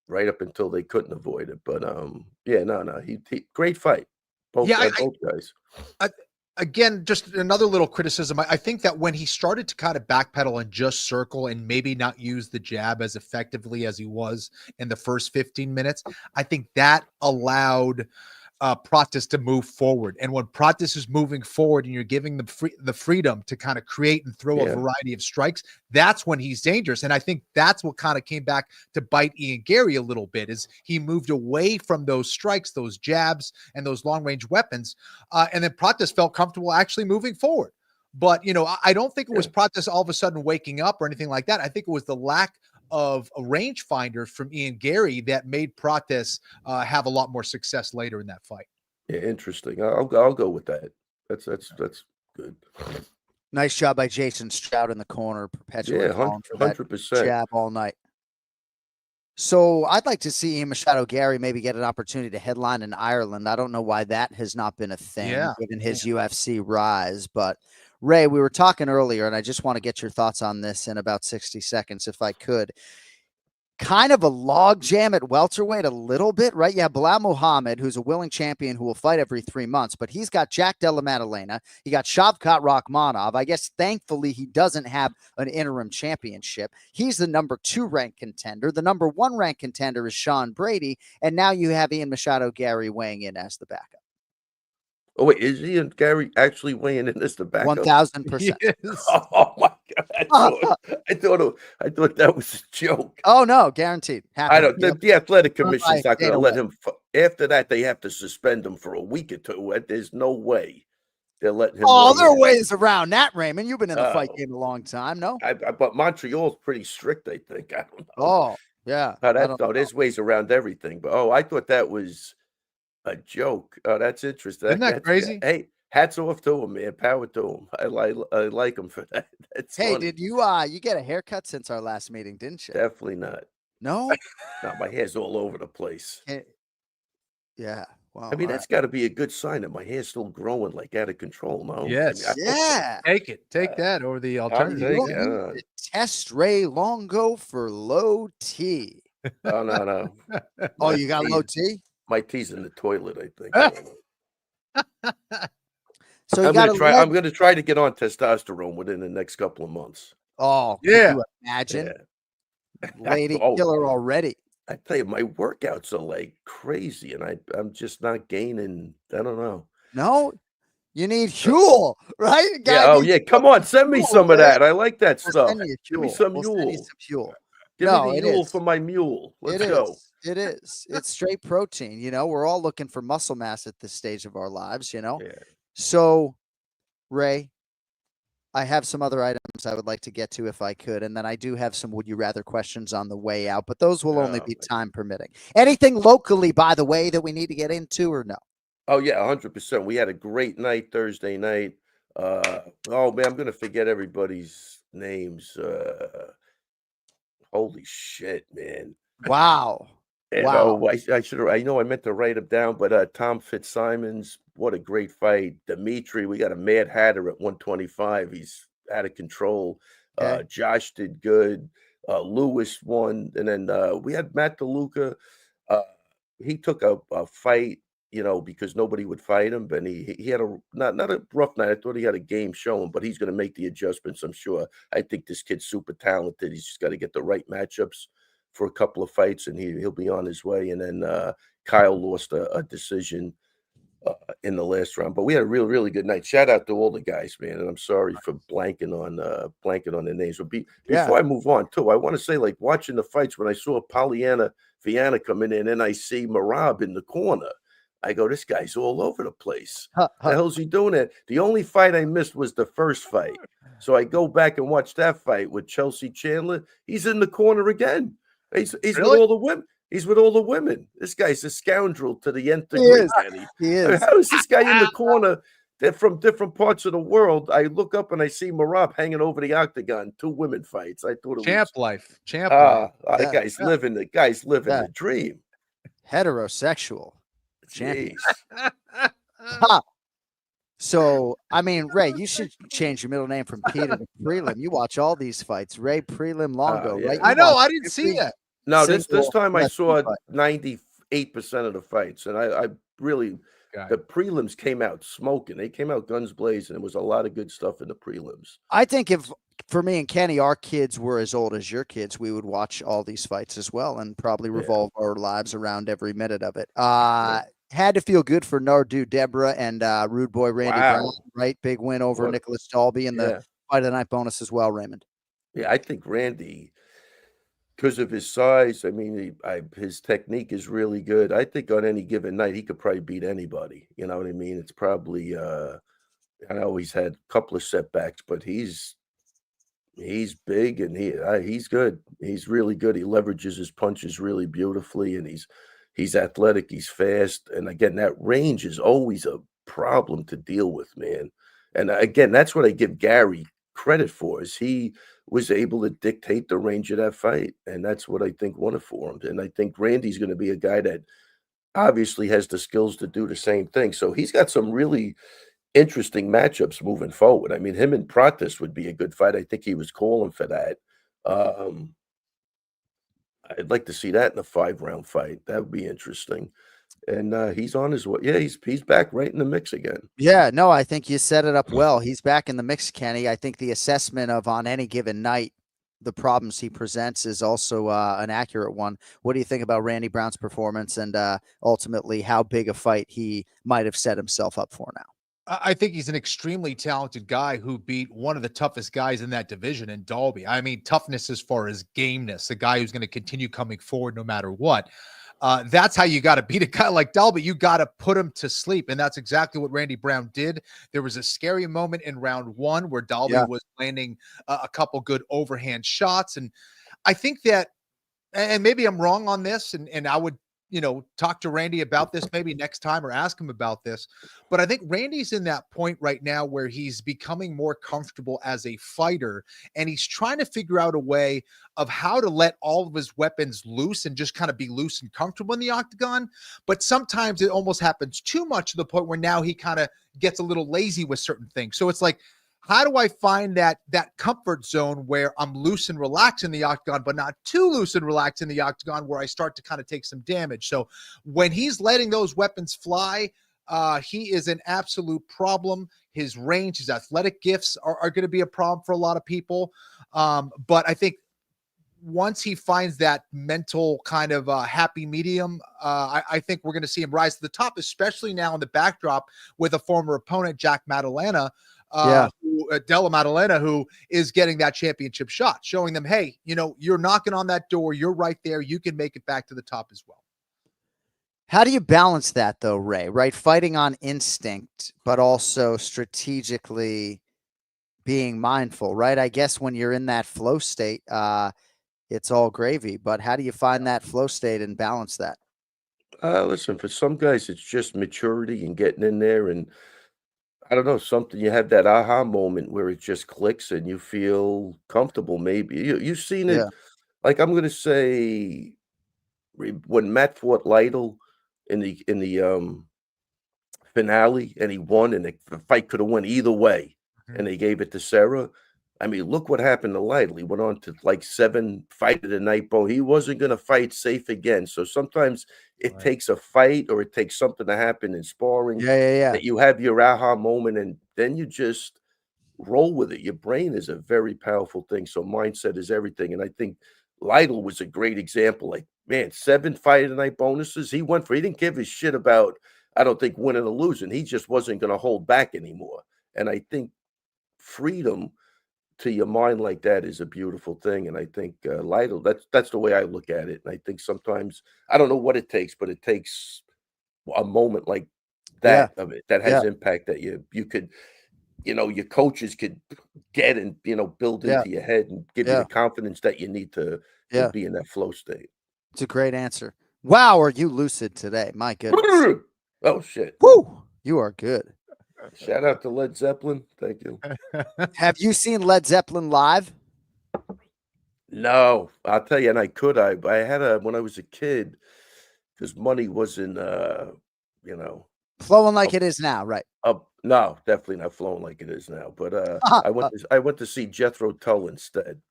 Right up until they couldn't avoid it. But he great fight. Both guys. Again, just another little criticism. I think that when he started to kind of backpedal and just circle and maybe not use the jab as effectively as he was in the first 15 minutes, I think that allowed Prates to move forward. And when Prates is moving forward and you're giving them the freedom to kind of create and throw a variety of strikes, that's when he's dangerous. And I think that's what kind of came back to bite Ian Garry a little bit, is he moved away from those strikes, those jabs, and those long-range weapons. And then Prates felt comfortable actually moving forward. But, I don't think it was Prates all of a sudden waking up or anything like that. I think it was the lack of a rangefinder from Ian Garry that made Prates have a lot more success later in that fight. Yeah, interesting. I'll go with that. That's good. Nice job by Jason Stroud in the corner, perpetually calling for that 100%. jab all night. So I'd like to see Ian Machado Garry maybe get an opportunity to headline in Ireland. I don't know why that has not been a thing given his UFC rise, but Ray, we were talking earlier, and I just want to get your thoughts on this in about 60 seconds, if I could. Kind of a log jam at welterweight a little bit, right? Yeah, Bilal Muhammad, who's a willing champion who will fight every 3 months, but he's got Jack Della Maddalena. He got Shavkat Rakhmonov. I guess thankfully he doesn't have an interim championship. He's the number 2 ranked contender. The number 1 ranked contender is Sean Brady, and now you have Ian Machado Garry weighing in as the backup. Oh, wait, is Ian Garry actually weighing in as the backup? 1,000%. Yes. Oh my God! I thought that was a joke. Oh no, guaranteed. I don't. The athletic commission's not going to let him. After that, they have to suspend him for a week or 2. There's no way they're letting him. Oh, there are ways around that, Raymond. You've been in the fight game a long time, no? But Montreal's pretty strict, I think. I don't know. Oh, yeah. There's ways around everything. But I thought that was a joke. Oh, that's interesting. Isn't that crazy? Hey, hats off to him, man. Power to him. I like him for that. That's hey, funny. did you get a haircut since our last meeting, didn't you? Definitely not. No? No, my hair's all over the place. Yeah. Wow. I mean, that's got to be a good sign that my hair's still growing like out of control. No. Yes. I mean, Take that over the alternative. Test Ray Longo for low T. Oh, no. Oh, you got low T? My tea's in the toilet, I think. I don't know. So I'm gonna try to get on testosterone within the next couple of months. Oh, yeah. Can you imagine? Yeah. Lady killer already. I tell you, my workouts are like crazy, and I'm just not gaining. I don't know. No, You need HUEL, right? Yeah. Oh, yeah. Come on. Send me HUEL, some of man. that. I like that We'll stuff. send you Give me HUEL. some We'll send you Yule. some HUEL. Give No, me the it Yule is. for my mule. Let's It go. is. It is. It's straight protein. You know, we're all looking for muscle mass at this stage of our lives, you know? Yeah. So, Ray, I have some other items I would like to get to if I could. And then I do have some would you rather questions on the way out, but those will only Oh, be man. time permitting. Anything locally, by the way, that we need to get into or no? Oh, yeah, 100%. We had a great night Thursday night. Oh, man, I'm gonna forget everybody's names. Holy shit, man. Wow. And, Wow. oh, I should have I know I meant to write him down, but, Tom Fitzsimons, what a great fight. Dimitri, we got a Mad Hatter at 125. He's out of control. Okay. Josh did good. Lewis won, and then, we had Matt DeLuca. Uh, he took a fight, because nobody would fight him, but he had a not a rough night. I thought he had a game showing, but he's gonna make the adjustments, I'm sure. I think this kid's super talented. He's just gotta get the right matchups for a couple of fights, and he'll be on his way. And then Kyle lost a decision in the last round, but we had a really good night. Shout out to all the guys, man. And I'm sorry for blanking on their names. But before I move on, too, I want to say, like, watching the fights, when I saw Pollyanna Viana coming in, and I see Marab in the corner, I go, this guy's all over the place. The hell's he doing it? The only fight I missed was the first fight. So I go back and watch that fight with Chelsea Chandler. He's in the corner again. He's Really? with all the women. He's with all the women. This guy's a scoundrel to the nth He degree, is. Kenny. He I mean, is. how is this guy in the corner? They're from different parts of the world. I look up and I see Marab hanging over the octagon. 2 women fights. I thought it Champ was life. Champ life. the Yeah. guy's living the dream. Heterosexual. Champion. Jeez. Ha! So, I mean, Ray, you should change your middle name from Peter to Prelim. You watch all these fights. Ray Prelim Longo, yeah. right? I You know. watch I didn't see every that. No, this single time I UFC saw fight. 98% of the fights, and I really the prelims came out smoking. They came out guns blazing. There was a lot of good stuff in the prelims. I think if for me and Kenny, our kids were as old as your kids, we would watch all these fights as well and probably revolve our lives around every minute of it. Had to feel good for Nardu Deborah and Rude Boy Randy Brown, right? Big win over Nicholas Dalby in the fight of the night bonus as well, Raymond. Yeah, I think Randy, because of his size, I mean, his technique is really good. I think on any given night, he could probably beat anybody. You know what I mean? It's probably, I know he's had a couple of setbacks, but he's big and he's good. He's really good. He leverages his punches really beautifully, and he's athletic. He's fast. And again, that range is always a problem to deal with, man. And again, that's what I give Gary credit for, is he was able to dictate the range of that fight. And that's what I think won it for him. And I think Randy's going to be a guy that obviously has the skills to do the same thing. So he's got some really interesting matchups moving forward. I mean, him and Prates would be a good fight. I think he was calling for that. I'd like to see that in a 5-round fight. That would be interesting. And he's on his way. Yeah, he's back right in the mix again. Yeah, no, I think you set it up well. He's back in the mix, Kenny. I think the assessment of on any given night, the problems he presents is also an accurate one. What do you think about Randy Brown's performance and ultimately how big a fight he might have set himself up for now? I think he's an extremely talented guy who beat one of the toughest guys in that division in Dalby. I mean, toughness as far as gameness, a guy who's going to continue coming forward no matter what. That's how you got to beat a guy like Dalby. You got to put him to sleep. And that's exactly what Randy Brown did. There was a scary moment in round 1 where Dalby was landing a couple good overhand shots. And I think that, and maybe I'm wrong on this, and I would, talk to Randy about this maybe next time or ask him about this. But I think Randy's in that point right now where he's becoming more comfortable as a fighter, and he's trying to figure out a way of how to let all of his weapons loose and just kind of be loose and comfortable in the octagon. But sometimes it almost happens too much to the point where now he kind of gets a little lazy with certain things. So it's like, how do I find that comfort zone where I'm loose and relaxed in the octagon, but not too loose and relaxed in the octagon where I start to kind of take some damage? So when he's letting those weapons fly, he is an absolute problem. His range, his athletic gifts are going to be a problem for a lot of people. But I think once he finds that mental kind of happy medium, I think we're going to see him rise to the top, especially now in the backdrop with a former opponent, Jack Maddalena, Della Maddalena, who is getting that championship shot, showing them, hey, you know, you're knocking on that door. You're right there. You can make it back to the top as well. How do you balance that though, Ray, right? Fighting on instinct, but also strategically being mindful, right? I guess when you're in that flow state, it's all gravy, but how do you find that flow state and balance that? Listen, for some guys, it's just maturity and getting in there, and I don't know, something you have that aha moment where it just clicks and you feel comfortable. Maybe you've seen it. Yeah. Like I'm gonna say, when Matt fought Lytle in the finale, and he won, and the fight could have went either way, and they gave it to Sarah. I mean, look what happened to Lytle. He went on to like 7 fight of the night, but he wasn't going to fight safe again. So sometimes it takes a fight, or it takes something to happen in sparring that you have your aha moment, and then you just roll with it. Your brain is a very powerful thing. So mindset is everything. And I think Lytle was a great example. Like, man, 7 fight of the night bonuses. He didn't give his shit about, I don't think, winning or losing. He just wasn't going to hold back anymore. And I think freedom to your mind like that is a beautiful thing. And I think Lytle, that's the way I look at it. And I think sometimes, I don't know what it takes, but it takes a moment like that of it that has impact that you could, you know, your coaches could get and, you know, build into your head and give you the confidence that you need to be in that flow state. It's a great answer. Wow, are you lucid today? My goodness. Oh, shit. Woo! You are good. Shout out to Led Zeppelin. Thank you. Have you seen Led Zeppelin live? No, I'll tell you, and I had when I was a kid, because money wasn't, you know, Flowing like it is now, right? No, definitely not flowing like it is now. But I went to see Jethro Tull instead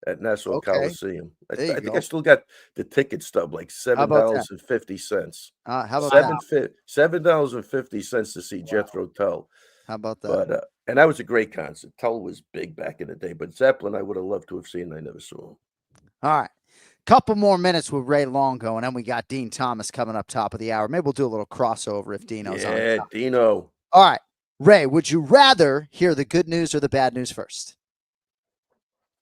at Nassau Coliseum. I think I still got the ticket stub, like $7.50. How about that? $7.50 to see Jethro Tull. How about that? But and that was a great concert. Tull was big back in the day, but Zeppelin I would have loved to have seen. I never saw him. All right. Couple more minutes with Ray Longo, and then we got Dean Thomas coming up top of the hour. Maybe we'll do a little crossover if Dino's on. Yeah, Dino. All right. Ray, would you rather hear the good news or the bad news first?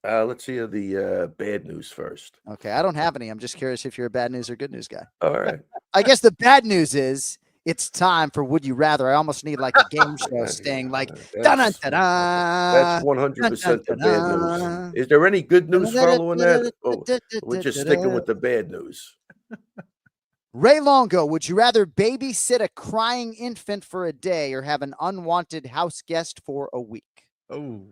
Let's hear the bad news first. Okay, I don't have any. I'm just curious if you're a bad news or good news guy. All right. I guess the bad news is it's time for Would You Rather. I almost need like a game show sting, like that's 100% the bad news. Is there any good news following that? Oh, we're just sticking with the bad news. Ray Longo, would you rather babysit a crying infant for a day or have an unwanted house guest for a week? Oh,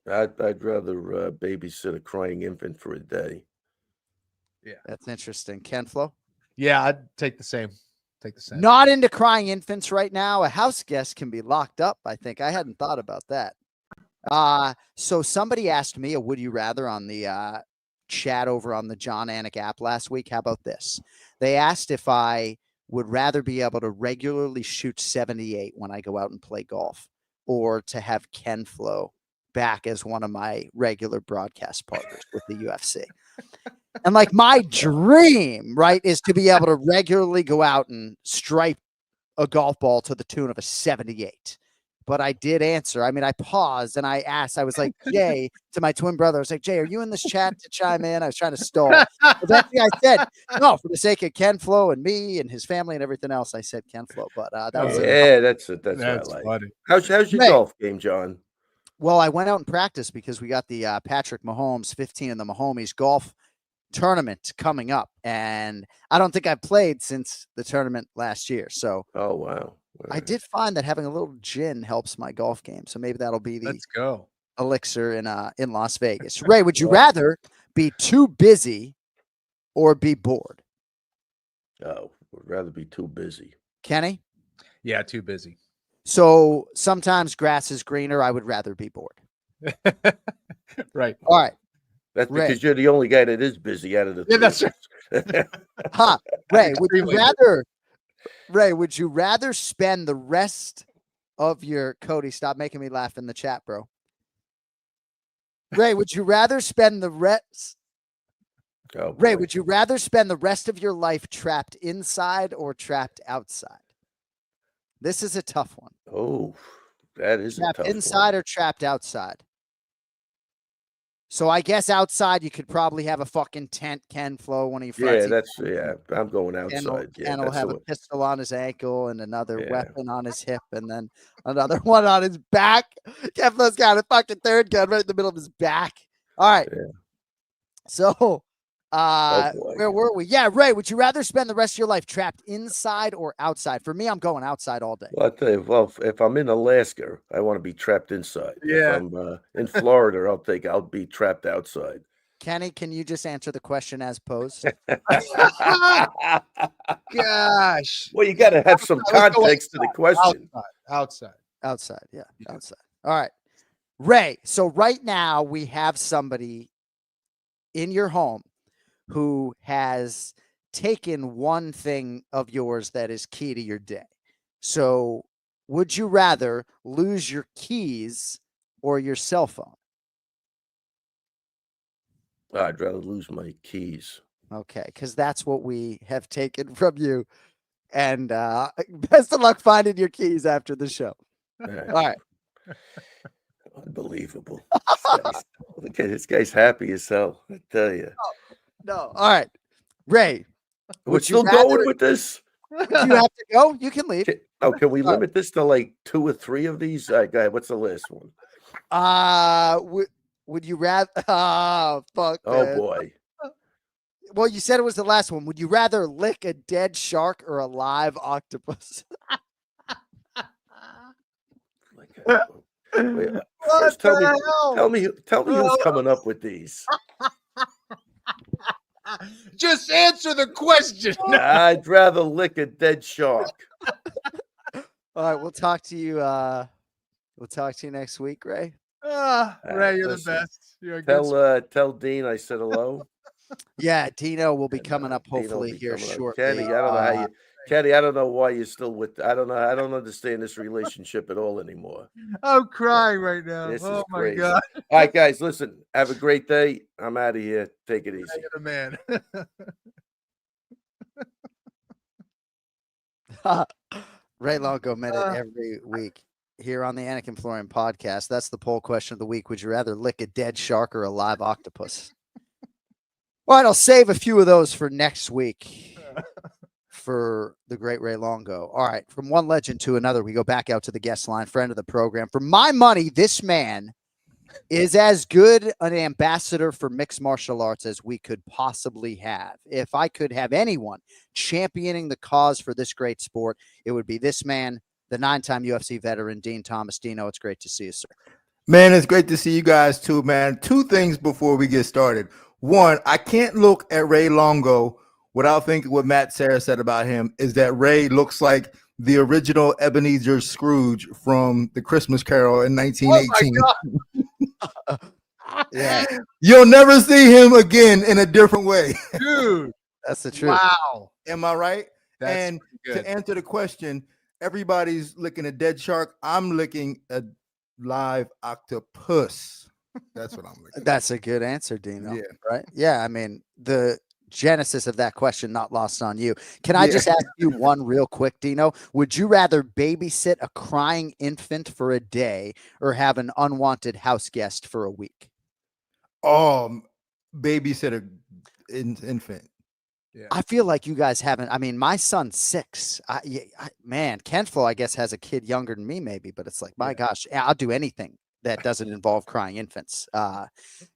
I'd rather babysit a crying infant for a day. Yeah, that's interesting. Ken Flo? Yeah, I'd take the same. Not into crying infants right now. A house guest can be locked up, I think. I hadn't thought about that. So somebody asked me a would you rather on the chat over on the John Anik app last week. How about this? They asked if I would rather be able to regularly shoot 78 when I go out and play golf, or to have Ken Flo back as one of my regular broadcast partners with the UFC. And like my dream, right, is to be able to regularly go out and stripe a golf ball to the tune of a 78. But I did answer. I mean, I paused and I asked, I was like, Jay, to my twin brother, I was like, Jay, are you in this chat to chime in? I was trying to stall. Eventually I said, no, for the sake of Ken Flo and me and his family and everything else, I said Ken Flo. But that was that's what I like. Funny. How's your golf game, John? Well, I went out and practiced because we got the Patrick Mahomes 15 in the Mahomes golf tournament coming up, and I don't think I've played since the tournament last year. So, oh wow, I did find that having a little gin helps my golf game. So maybe that'll be the elixir in Las Vegas. Ray, would you rather be too busy or be bored? Oh, would rather be too busy. Kenny? Yeah, too busy. So sometimes grass is greener. I would rather be bored. Right. All right. That's because you're the only guy that is busy out of the three. Yeah, that's right. Huh. Ray, would you rather spend the rest of your Cody, stop making me laugh in the chat, bro. Ray, would you rather spend the rest? Oh, Ray, boy. would you rather spend the rest of your life trapped inside or trapped outside? This is a tough one. Oh, that is a Trapped tough inside one. or trapped outside? So I guess outside you could probably have a fucking tent, Ken Flo, one of your friends. I'm going Ken outside. Yeah, will that's have the a one. pistol on his ankle and another Yeah. weapon on his hip and then another one on his back. Ken Flo's got a fucking third gun right in the middle of his back. All right. Yeah. So Oh, boy. where were we? Yeah, Ray, would you rather spend the rest of your life trapped inside or outside? For me, I'm going outside all day. Well, I tell you, if I'm in Alaska, I want to be trapped inside. Yeah. If I'm in Florida, I'll be trapped outside. Kenny, can you just answer the question as posed? Gosh. Well, you got to have some Let's go context to the question. Outside. Outside, yeah, outside. All right. Ray, so right now we have somebody in your home who has taken one thing of yours that is key to your day. So would you rather lose your keys or your cell phone? I'd rather lose my keys. Okay, because that's what we have taken from you. And best of luck finding your keys after the show. Yeah. All right. Unbelievable. Look at this guy's happy as hell. I tell you. No. All right. Ray, We're would you still rather- going with this? do you have to go? You can leave. Can we All right. limit this to like 2 or 3 of these? All right, go ahead. What's the last one? Would you rather? Oh, fuck. Oh, man. boy. Well, you said it was the last one. Would you rather lick a dead shark or a live octopus? Wait, first tell me who's coming up with these. Just answer the question. I'd rather lick a dead shark. All right, we'll talk to you. We'll talk to you next week, Ray. Ray, you're listen, the best. You're a good Tell Dean I said hello. Yeah, Dino will be coming up Dino will hopefully be here coming up. shortly. Kenny, I don't know how you. Kenny, I don't know why you're still with. I don't know. I don't understand this relationship at all anymore. I'm crying right now. This is Oh my crazy. God. All right, guys, listen. Have a great day. I'm out of here. Take it easy. You're the man. Ray Longo Minute every week here on the Anik and Florian podcast. That's the poll question of the week. Would you rather lick a dead shark or a live octopus? All right, I'll save a few of those for next week for the great Ray Longo. All right, from one legend to another, we go back out to the guest line, friend of the program. For my money, this man is as good an ambassador for mixed martial arts as we could possibly have. If I could have anyone championing the cause for this great sport, it would be this man, the 9-time UFC veteran, Dean Thomas. Dino, it's great to see you, sir. Man, it's great to see you guys too, man. 2 things before we get started. One, I can't look at Ray Longo without thinking what Matt Sarah said about him is that Ray looks like the original Ebenezer Scrooge from The Christmas Carol in 1918. Yeah, You'll never see him again in a different way. Dude. that's the truth. Wow. Am I right? That's And good. to answer the question, everybody's licking a dead shark. I'm licking a live octopus. That's what I'm licking. That's a good answer, Dino. Yeah. Right? Yeah, I mean, the genesis of that question not lost on you. Can I just ask you one real quick, Dino? Would you rather babysit a crying infant for a day or have an unwanted house guest for a week? Babysitter infant. Yeah. I feel like you guys haven't. I mean, my son's 6. Man, Ken Flo, I guess, has a kid younger than me, maybe, but it's like, my gosh, I'll do anything that doesn't involve crying infants.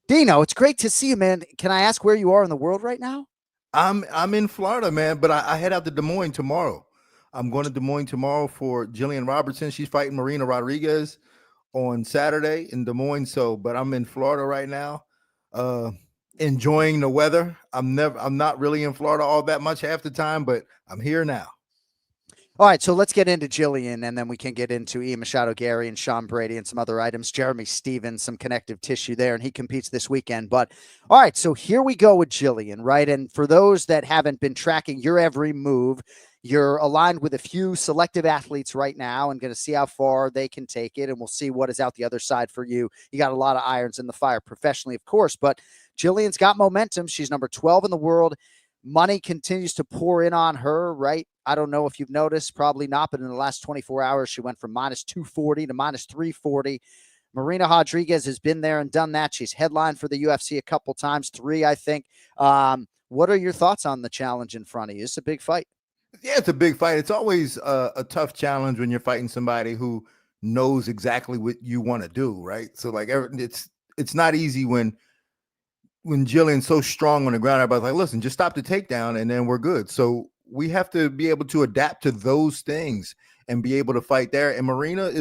Dino, it's great to see you, man. Can I ask where you are in the world right now? I'm in Florida, man, but I head out to Des Moines tomorrow. I'm going to Des Moines tomorrow for Gillian Robertson. She's fighting Marina Rodriguez on Saturday in Des Moines. But I'm in Florida right now, enjoying the weather. I'm not really in Florida all that much half the time, but I'm here now. All right, so let's get into Gillian, and then we can get into Ian Machado Garry and Sean Brady and some other items. Jeremy Stevens, some connective tissue there, and he competes this weekend. But all right, so here we go with Gillian, right? And for those that haven't been tracking your every move, You're aligned with a few selective athletes right now and going to see how far they can take it. And we'll see what is out the other side for you. You got a lot of irons in the fire professionally, of course, but Gillian's got momentum. She's number 12 in the world. Money continues to pour in on her, right? I don't know if you've noticed, probably not, but in the last 24 hours, she went from minus 240 to minus 340. Marina Rodriguez has been there and done that. She's headlined for the UFC a couple times, 3, I think. What are your thoughts on the challenge in front of you? It's a big fight. Yeah, it's a big fight. It's always a tough challenge when you're fighting somebody who knows exactly what you want to do, right? So like it's not easy when Gillian's so strong on the ground. Everybody's like, listen, just stop the takedown and then we're good. So we have to be able to adapt to those things and be able to fight there. And Marina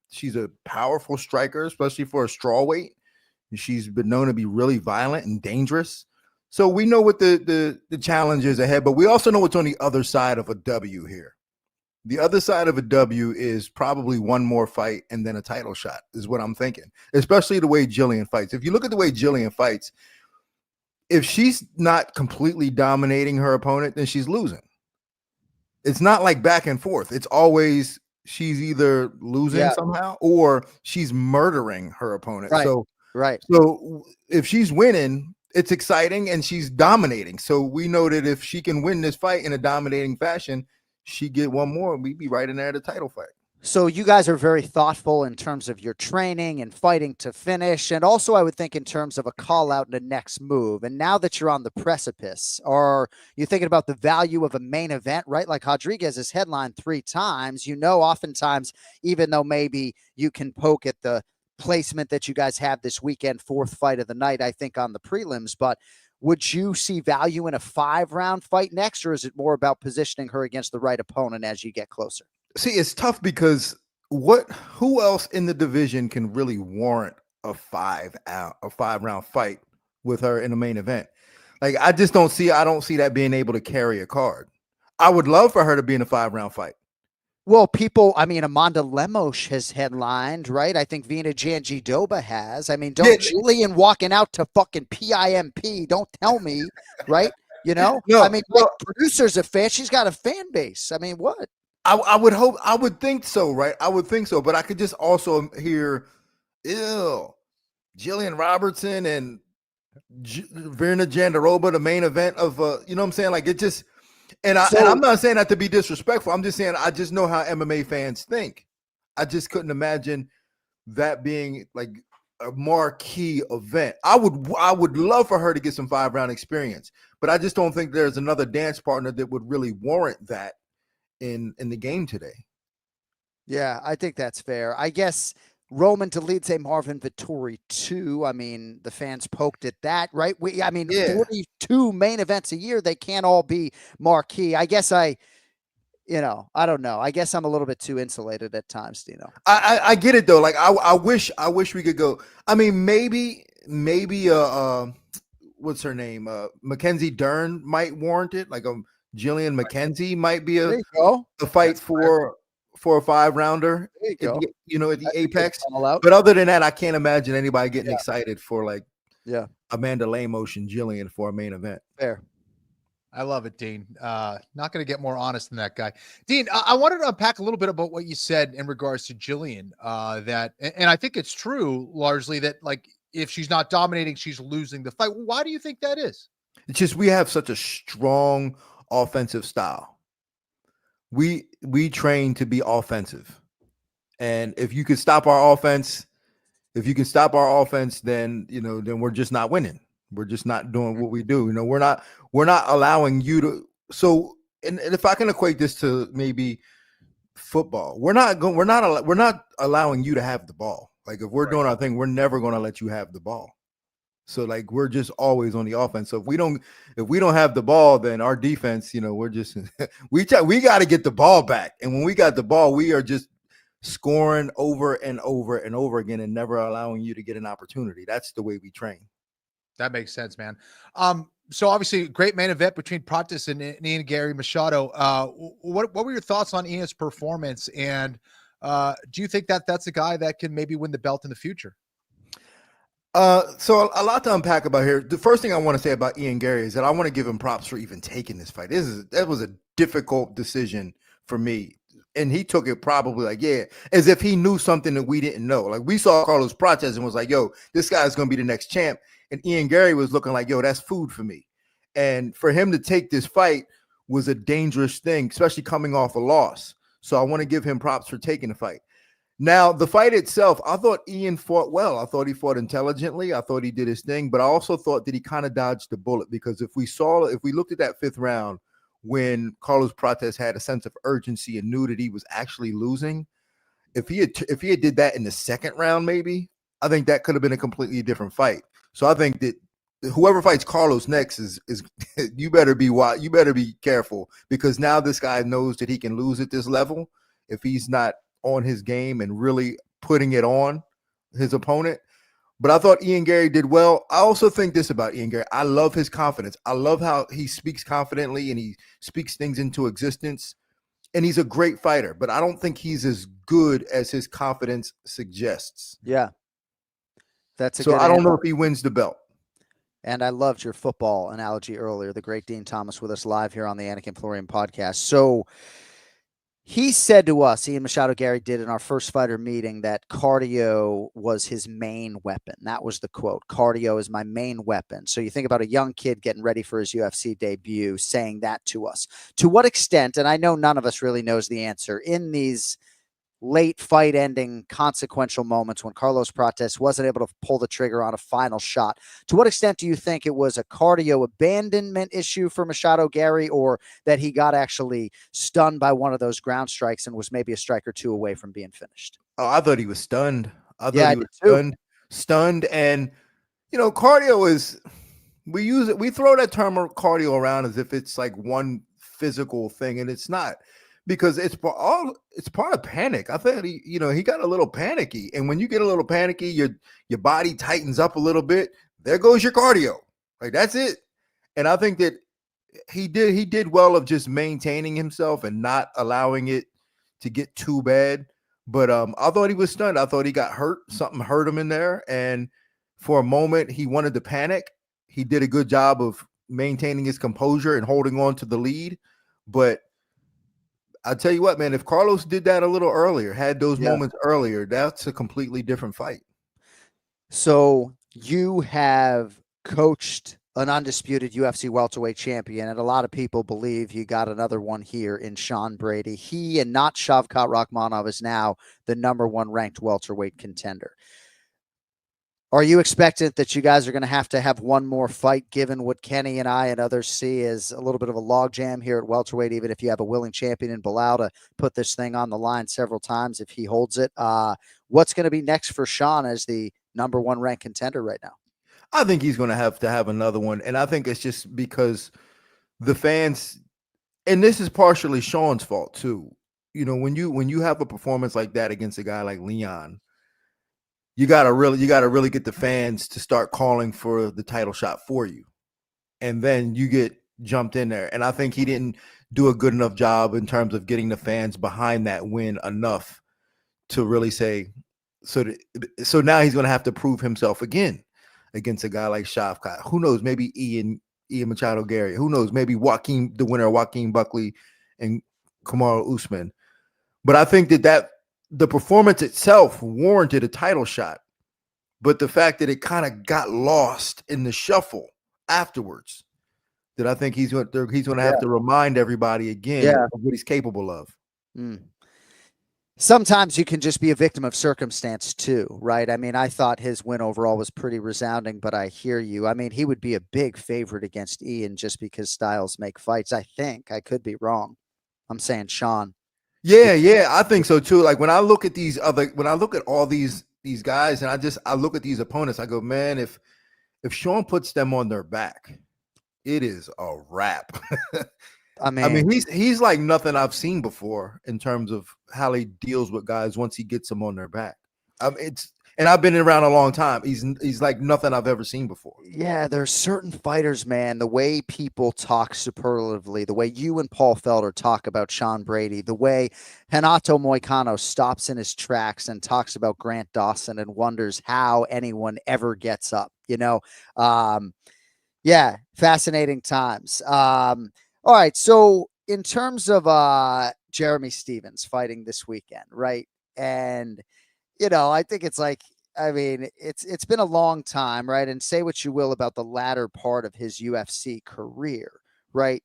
she's a powerful striker, especially for a strawweight. She's been known to be really violent and dangerous. So we know what the challenge is ahead, but we also know what's on the other side of a W here. The other side of a W is probably one more fight and then a title shot is what I'm thinking, especially the way Gillian fights. If you look at the way Gillian fights, if she's not completely dominating her opponent, then she's losing. It's not like back and forth. It's always she's either losing somehow or she's murdering her opponent. Right. So if she's winning, it's exciting and she's dominating. So we know that if she can win this fight in a dominating fashion, she get one more, we'd be right in there at a title fight. So you guys are very thoughtful in terms of your training and fighting to finish. And also I would think in terms of a call out and a next move. And now that you're on the precipice, are you thinking about the value of a main event, right? Like Rodriguez is headlined 3 times, oftentimes, even though maybe you can poke at the placement that you guys have this weekend, 4th fight of the night, I think on the prelims, but would you see value in a 5-round fight next, or is it more about positioning her against the right opponent as you get closer? See, it's tough because who else in the division can really warrant a 5-round fight with her in the main event? Like, I don't see that being able to carry a card. I would love for her to be in a 5-round fight. Well, Amanda Lemos has headlined, right? I think Vina Janjidoba has. Gillian walking out to fucking PIMP, don't tell me, right? No, producer's a fan. She's got a fan base. What? I would think so, right? I would think so, but I could just also hear, Gillian Robertson and Virna Jandiroba, the main event of, you know what I'm saying? Like, it just, and I'm not saying that to be disrespectful. I'm just saying, I just know how MMA fans think. I just couldn't imagine that being like a marquee event. I would love for her to get some 5-round experience, but I just don't think there's another dance partner that would really warrant that in the game today. Yeah, I think that's fair. I guess Roman Dolidze, Marvin Vettori too. The fans poked at that, right? 42 main events a year. They can't all be marquee. I guess I don't know. I guess I'm a little bit too insulated at times, Dino. I get it though. Like I wish we could go. Maybe what's her name? Mackenzie Dern might warrant it. Like Gillian McKenzie might be a fight for a 5-rounder. At the apex. But other than that, I can't imagine anybody getting excited for Amanda Lemos and Gillian for a main event. Fair. I love it, Dean. Not going to get more honest than that guy. Dean, I wanted to unpack a little bit about what you said in regards to Gillian, and I think it's true largely that, like, if she's not dominating, she's losing the fight. Why do you think that is? It's just we have such a strong offensive style. We train to be offensive. And if you can stop our offense, then we're just not winning. We're just not doing what we do. We're not allowing you to. So, and if I can equate this to maybe football, we're not allowing you to have the ball. Like, if we're doing our thing, we're never going to let you have the ball. So, like, we're just always on the offense. So if we don't have the ball, then our defense, we're just we got to get the ball back. And when we got the ball, we are just scoring over and over and over again and never allowing you to get an opportunity. That's the way we train. That makes sense, man. So obviously, great main event between Prates and Ian Garry Machado. What were your thoughts on Ian's performance? And do you think that that's a guy that can maybe win the belt in the future? So a lot to unpack about here. The first thing I want to say about Ian Garry is that I want to give him props for even taking this fight. That was a difficult decision for me. And he took it probably like, yeah, as if he knew something that we didn't know. Like we saw Carlos Prates and was like, yo, this guy's going to be the next champ. And Ian Gary was looking like, yo, that's food for me. And for him to take this fight was a dangerous thing, especially coming off a loss. So I want to give him props for taking the fight. Now, the fight itself, I thought Ian fought well. I thought he fought intelligently. I thought he did his thing, but I also thought that he kind of dodged the bullet, because if we looked at that 5th round when Carlos Prates had a sense of urgency and knew that he was actually losing, if he had did that in the 2nd round, maybe, I think that could have been a completely different fight. So I think that whoever fights Carlos next is you better be careful, because now this guy knows that he can lose at this level if he's not on his game and really putting it on his opponent. But I thought Ian Gary did well. I also think this about Ian Gary. I love his confidence. I love how he speaks confidently and he speaks things into existence. And he's a great fighter, but I don't think he's as good as his confidence suggests. Yeah. That's so I don't know if he wins the belt. And I loved your football analogy earlier. The great Dean Thomas with us live here on the Anik and Florian podcast. So he said to us, Ian Machado Garry did in our first fighter meeting, that cardio was his main weapon. That was the quote. Cardio is my main weapon. So you think about a young kid getting ready for his UFC debut saying that to us. To what extent, and I know none of us really knows the answer, in these late fight ending consequential moments when Carlos Prates wasn't able to pull the trigger on a final shot, to what extent do you think it was a cardio abandonment issue for Machado Garry, or that he got actually stunned by one of those ground strikes and was maybe a strike or two away from being finished? Oh, I thought he was stunned. I thought Yeah, he was stunned. And, you know, cardio is, we throw that term cardio around as if it's like one physical thing, and it's not. Because it's part of panic. I think he got a little panicky, and when you get a little panicky, your body tightens up a little bit. There goes your cardio. Like, that's it. And I think that he did well of just maintaining himself and not allowing it to get too bad. But I thought he was stunned. I thought he got hurt. Something hurt him in there, and for a moment he wanted to panic. He did a good job of maintaining his composure and holding on to the lead, but I'll tell you what, man, if Carlos did that a little earlier, had those moments earlier, that's a completely different fight. So you have coached an undisputed UFC welterweight champion, and a lot of people believe you got another one here in Sean Brady. He, and not Shavkat Rakhmonov, is now the #1 ranked welterweight contender. Are you expectant that you guys are going to have one more fight, given what Kenny and I and others see as a little bit of a logjam here at welterweight, even if you have a willing champion in Bilal to put this thing on the line several times if he holds it? What's going to be next for Sean as the #1 ranked contender right now? I think he's going to have another one. And I think it's just because the fans, and this is partially Sean's fault too. You know, when you have a performance like that against a guy like Leon, you gotta really get the fans to start calling for the title shot for you. And then you get jumped in there. And I think he didn't do a good enough job in terms of getting the fans behind that win enough to really say, so now he's going to have to prove himself again against a guy like Shavkat. Who knows? Maybe Ian Machado Garry. Who knows? Maybe the winner, Joaquin Buckley and Kamaru Usman. But I think that the performance itself warranted a title shot, but the fact that it kind of got lost in the shuffle afterwards, that I think he's going to have to remind everybody again of what he's capable of. Sometimes you can just be a victim of circumstance too, right? I mean, I thought his win overall was pretty resounding, but I hear you. I mean, he would be a big favorite against Ian just because styles make fights. I think. I could be wrong. I'm saying Sean. Yeah, I think so too. Like when I look at all these guys, and I look at these opponents, I go, man, if Sean puts them on their back, it is a wrap. I mean, he's like nothing I've seen before in terms of how he deals with guys once he gets them on their back. And I've been around a long time. He's like nothing I've ever seen before. Yeah, there's certain fighters, man, the way people talk superlatively, the way you and Paul Felder talk about Sean Brady, the way Renato Moicano stops in his tracks and talks about Grant Dawson and wonders how anyone ever gets up, you know? Yeah, fascinating times. All right, so in terms of Jeremy Stevens fighting this weekend, right? And I think it's like, I mean, it's been a long time, right? And say what you will about the latter part of his UFC career, right?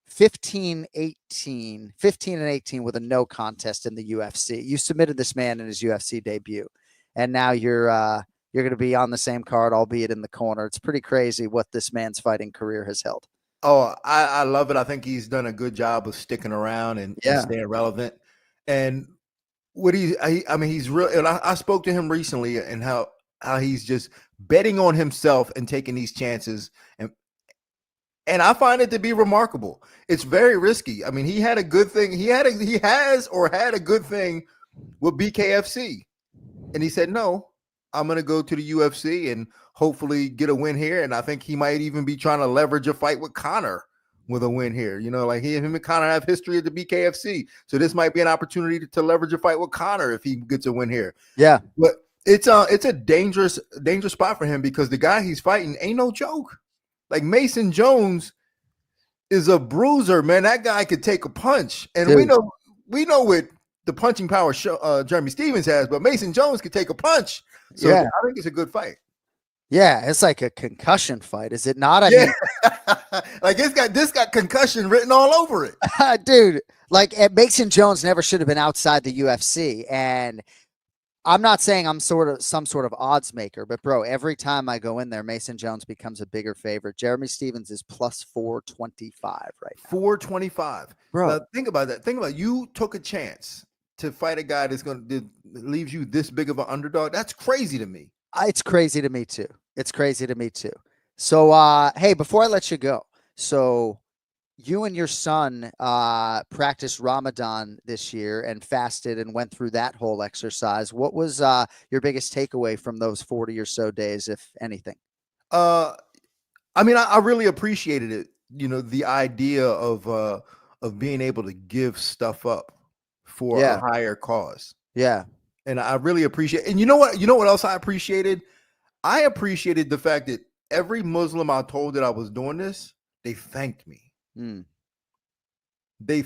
15 and 18 with a no contest in the UFC. You submitted this man in his UFC debut, and now you're going to be on the same card, albeit in the corner. It's pretty crazy what this man's fighting career has held. Oh, I love it. I think he's done a good job of sticking around and staying relevant. And what I mean, he's real. And I spoke to him recently and how he's just betting on himself and taking these chances. And I find it to be remarkable. It's very risky. I mean, he had a good thing. He had a good thing with BKFC. And he said, no, I'm going to go to the UFC and hopefully get a win here. And I think he might even be trying to leverage a fight with Conor with a win here. Like him and Conor have history at the BKFC. So this might be an opportunity to leverage a fight with Conor if he gets a win here. Yeah. But it's a dangerous spot for him because the guy he's fighting ain't no joke. Like Mason Jones is a bruiser, man. That guy could take a punch. And Dude. we know what the punching power Jeremy Stevens has, but Mason Jones could take a punch. So I think it's a good fight. Yeah, it's like a concussion fight, is it not? I mean, like this got concussion written all over it. Dude, like Mason Jones never should have been outside the UFC. And I'm not saying I'm some sort of odds maker, but bro, every time I go in there, Mason Jones becomes a bigger favorite. Jeremy Stevens is plus 425 right now. 425. Bro. Now, think about that. Think about it. You took a chance to fight a guy that leaves you this big of an underdog. That's crazy to me. It's crazy to me too. So, hey, before I let you go, so you and your son practiced Ramadan this year and fasted and went through that whole exercise. What was your biggest takeaway from those 40 or so days, if anything? I mean, I really appreciated it. The idea of being able to give stuff up for a higher cause. Yeah. And I really appreciate, and you know what else I appreciated? I appreciated the fact that every Muslim I told that I was doing this, they thanked me. They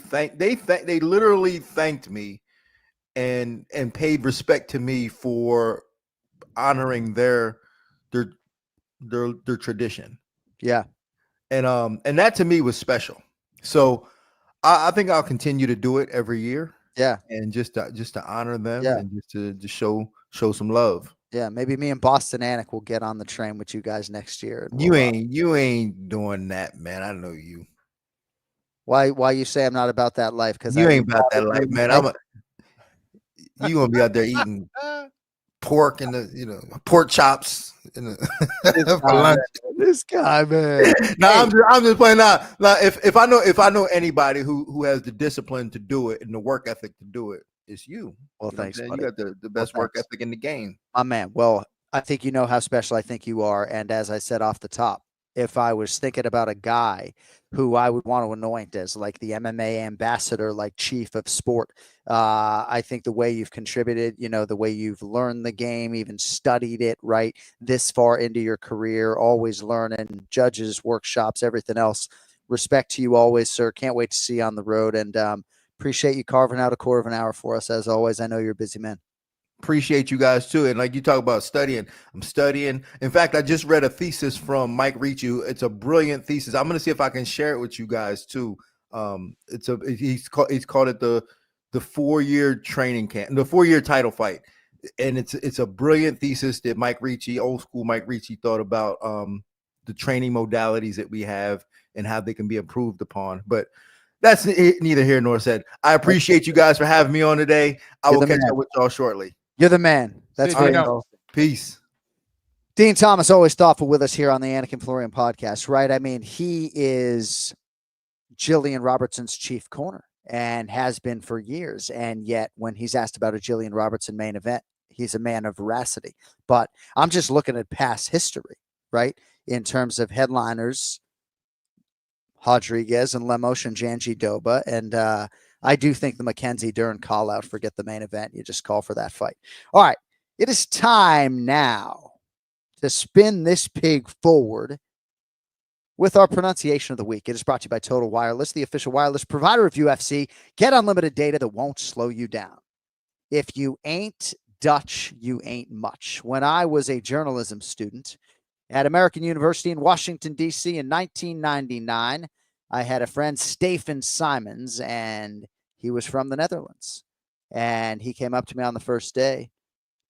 literally thanked me and paid respect to me for honoring their tradition. Yeah. And that to me was special. So I think I'll continue to do it every year. Yeah. And just to honor them and just to show some love. Yeah, maybe me and Boston Anik will get on the train with you guys next year. You ain't doing that, man. I know you. Why you say I'm not about that life? Because you ain't about that life, man. You gonna be out there eating pork and pork chops for lunch. This guy, man. No, I'm just playing out. Now, if I know anybody who has the discipline to do it and the work ethic to do it, it's you. Well, thanks. You got the best work ethic in the game. My man. Well, I think you know how special I think you are. And as I said off the top, if I was thinking about a guy who I would want to anoint as like the MMA ambassador, like chief of sport, I think the way you've contributed, the way you've learned the game, even studied it, right, this far into your career, always learning, judges, workshops, everything else. Respect to you always, sir. Can't wait to see you on the road. And appreciate you carving out a quarter of an hour for us, as always. I know you're a busy man. Appreciate you guys too. And like you talk about studying, I'm studying. In fact, I just read a thesis from Mike Ricci. It's a brilliant thesis. I'm going to see if I can share it with you guys too. He's called it the 4-year training camp, the 4-year title fight. And it's a brilliant thesis that Mike Ricci, old school Mike Ricci, thought about the training modalities that we have and how they can be improved upon. But that's neither here nor said. I appreciate you guys for having me on today. I will catch up with y'all shortly. You're the man. That's right. Peace. Dean Thomas, always thoughtful with us here on the Anik and Florian podcast, right? I mean, he is Gillian Robertson's chief corner and has been for years. And yet when he's asked about a Gillian Robertson main event, he's a man of veracity. But I'm just looking at past history, right? In terms of headliners, Rodriguez and Lemos and Janji Doba. And I do think the Mackenzie Dern call out, forget the main event. You just call for that fight. All right. It is time now to spin this pig forward with our pronunciation of the week. It is brought to you by Total Wireless, the official wireless provider of UFC. Get unlimited data that won't slow you down. If you ain't Dutch, you ain't much. When I was a journalism student at American University in Washington, D.C. in 1999, I had a friend, Stephen Simons, and he was from the Netherlands. And he came up to me on the first day,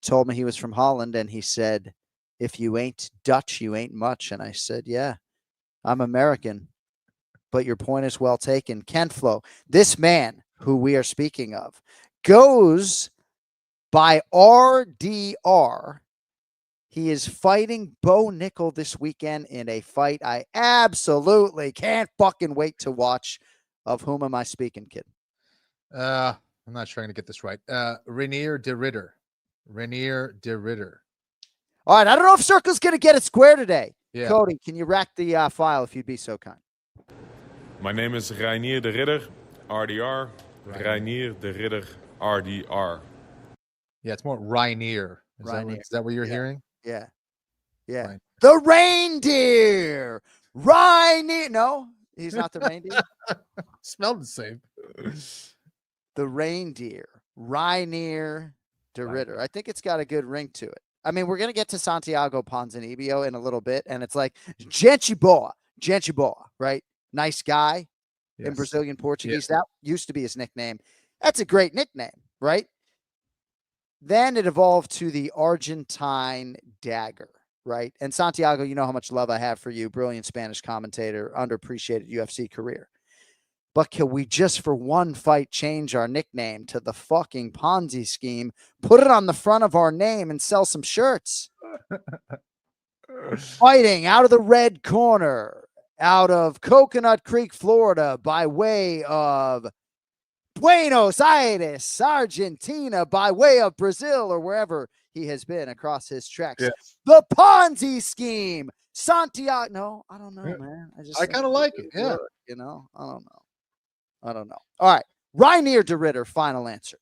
told me he was from Holland, and he said, if you ain't Dutch, you ain't much. And I said, yeah, I'm American, but your point is well taken. Ken Flo, this man who we are speaking of, goes by RDR. He is fighting Bo Nickal this weekend in a fight I absolutely can't fucking wait to watch. Of whom am I speaking, kid? I'm not trying to get this right. Reiner de Ridder. Reiner de Ridder. All right, I don't know if Circle's going to get it square today. Yeah. Cody, can you rack the file if you'd be so kind? My name is Reiner de Ridder, RDR. Reiner de Ridder, RDR. Yeah, it's more Reiner. Reiner. Is that what you're hearing? Yeah. Yeah. Reiner. The reindeer. Reiner. No, he's not the reindeer. Smelled the same. The reindeer. Reiner de Ridder. I think it's got a good ring to it. I mean, we're going to get to Santiago Ponzinibbio in a little bit, and it's like, Gente boa, right? Nice guy in Brazilian Portuguese. That used to be his nickname. That's a great nickname, right? Then it evolved to the Argentine Dagger, right? And Santiago, you know how much love I have for you, brilliant Spanish commentator, underappreciated UFC career. But can we just for one fight change our nickname to the fucking Ponzi scheme, put it on the front of our name and sell some shirts? Fighting out of the red corner, out of Coconut Creek, Florida, by way of Buenos Aires, Argentina, by way of Brazil, or wherever he has been across his treks. Yes. The Ponzi scheme. Santiago. No, I don't know, man. I kind of like it. Yeah. You know, I don't know. All right. Reiner de Ridder, final answer.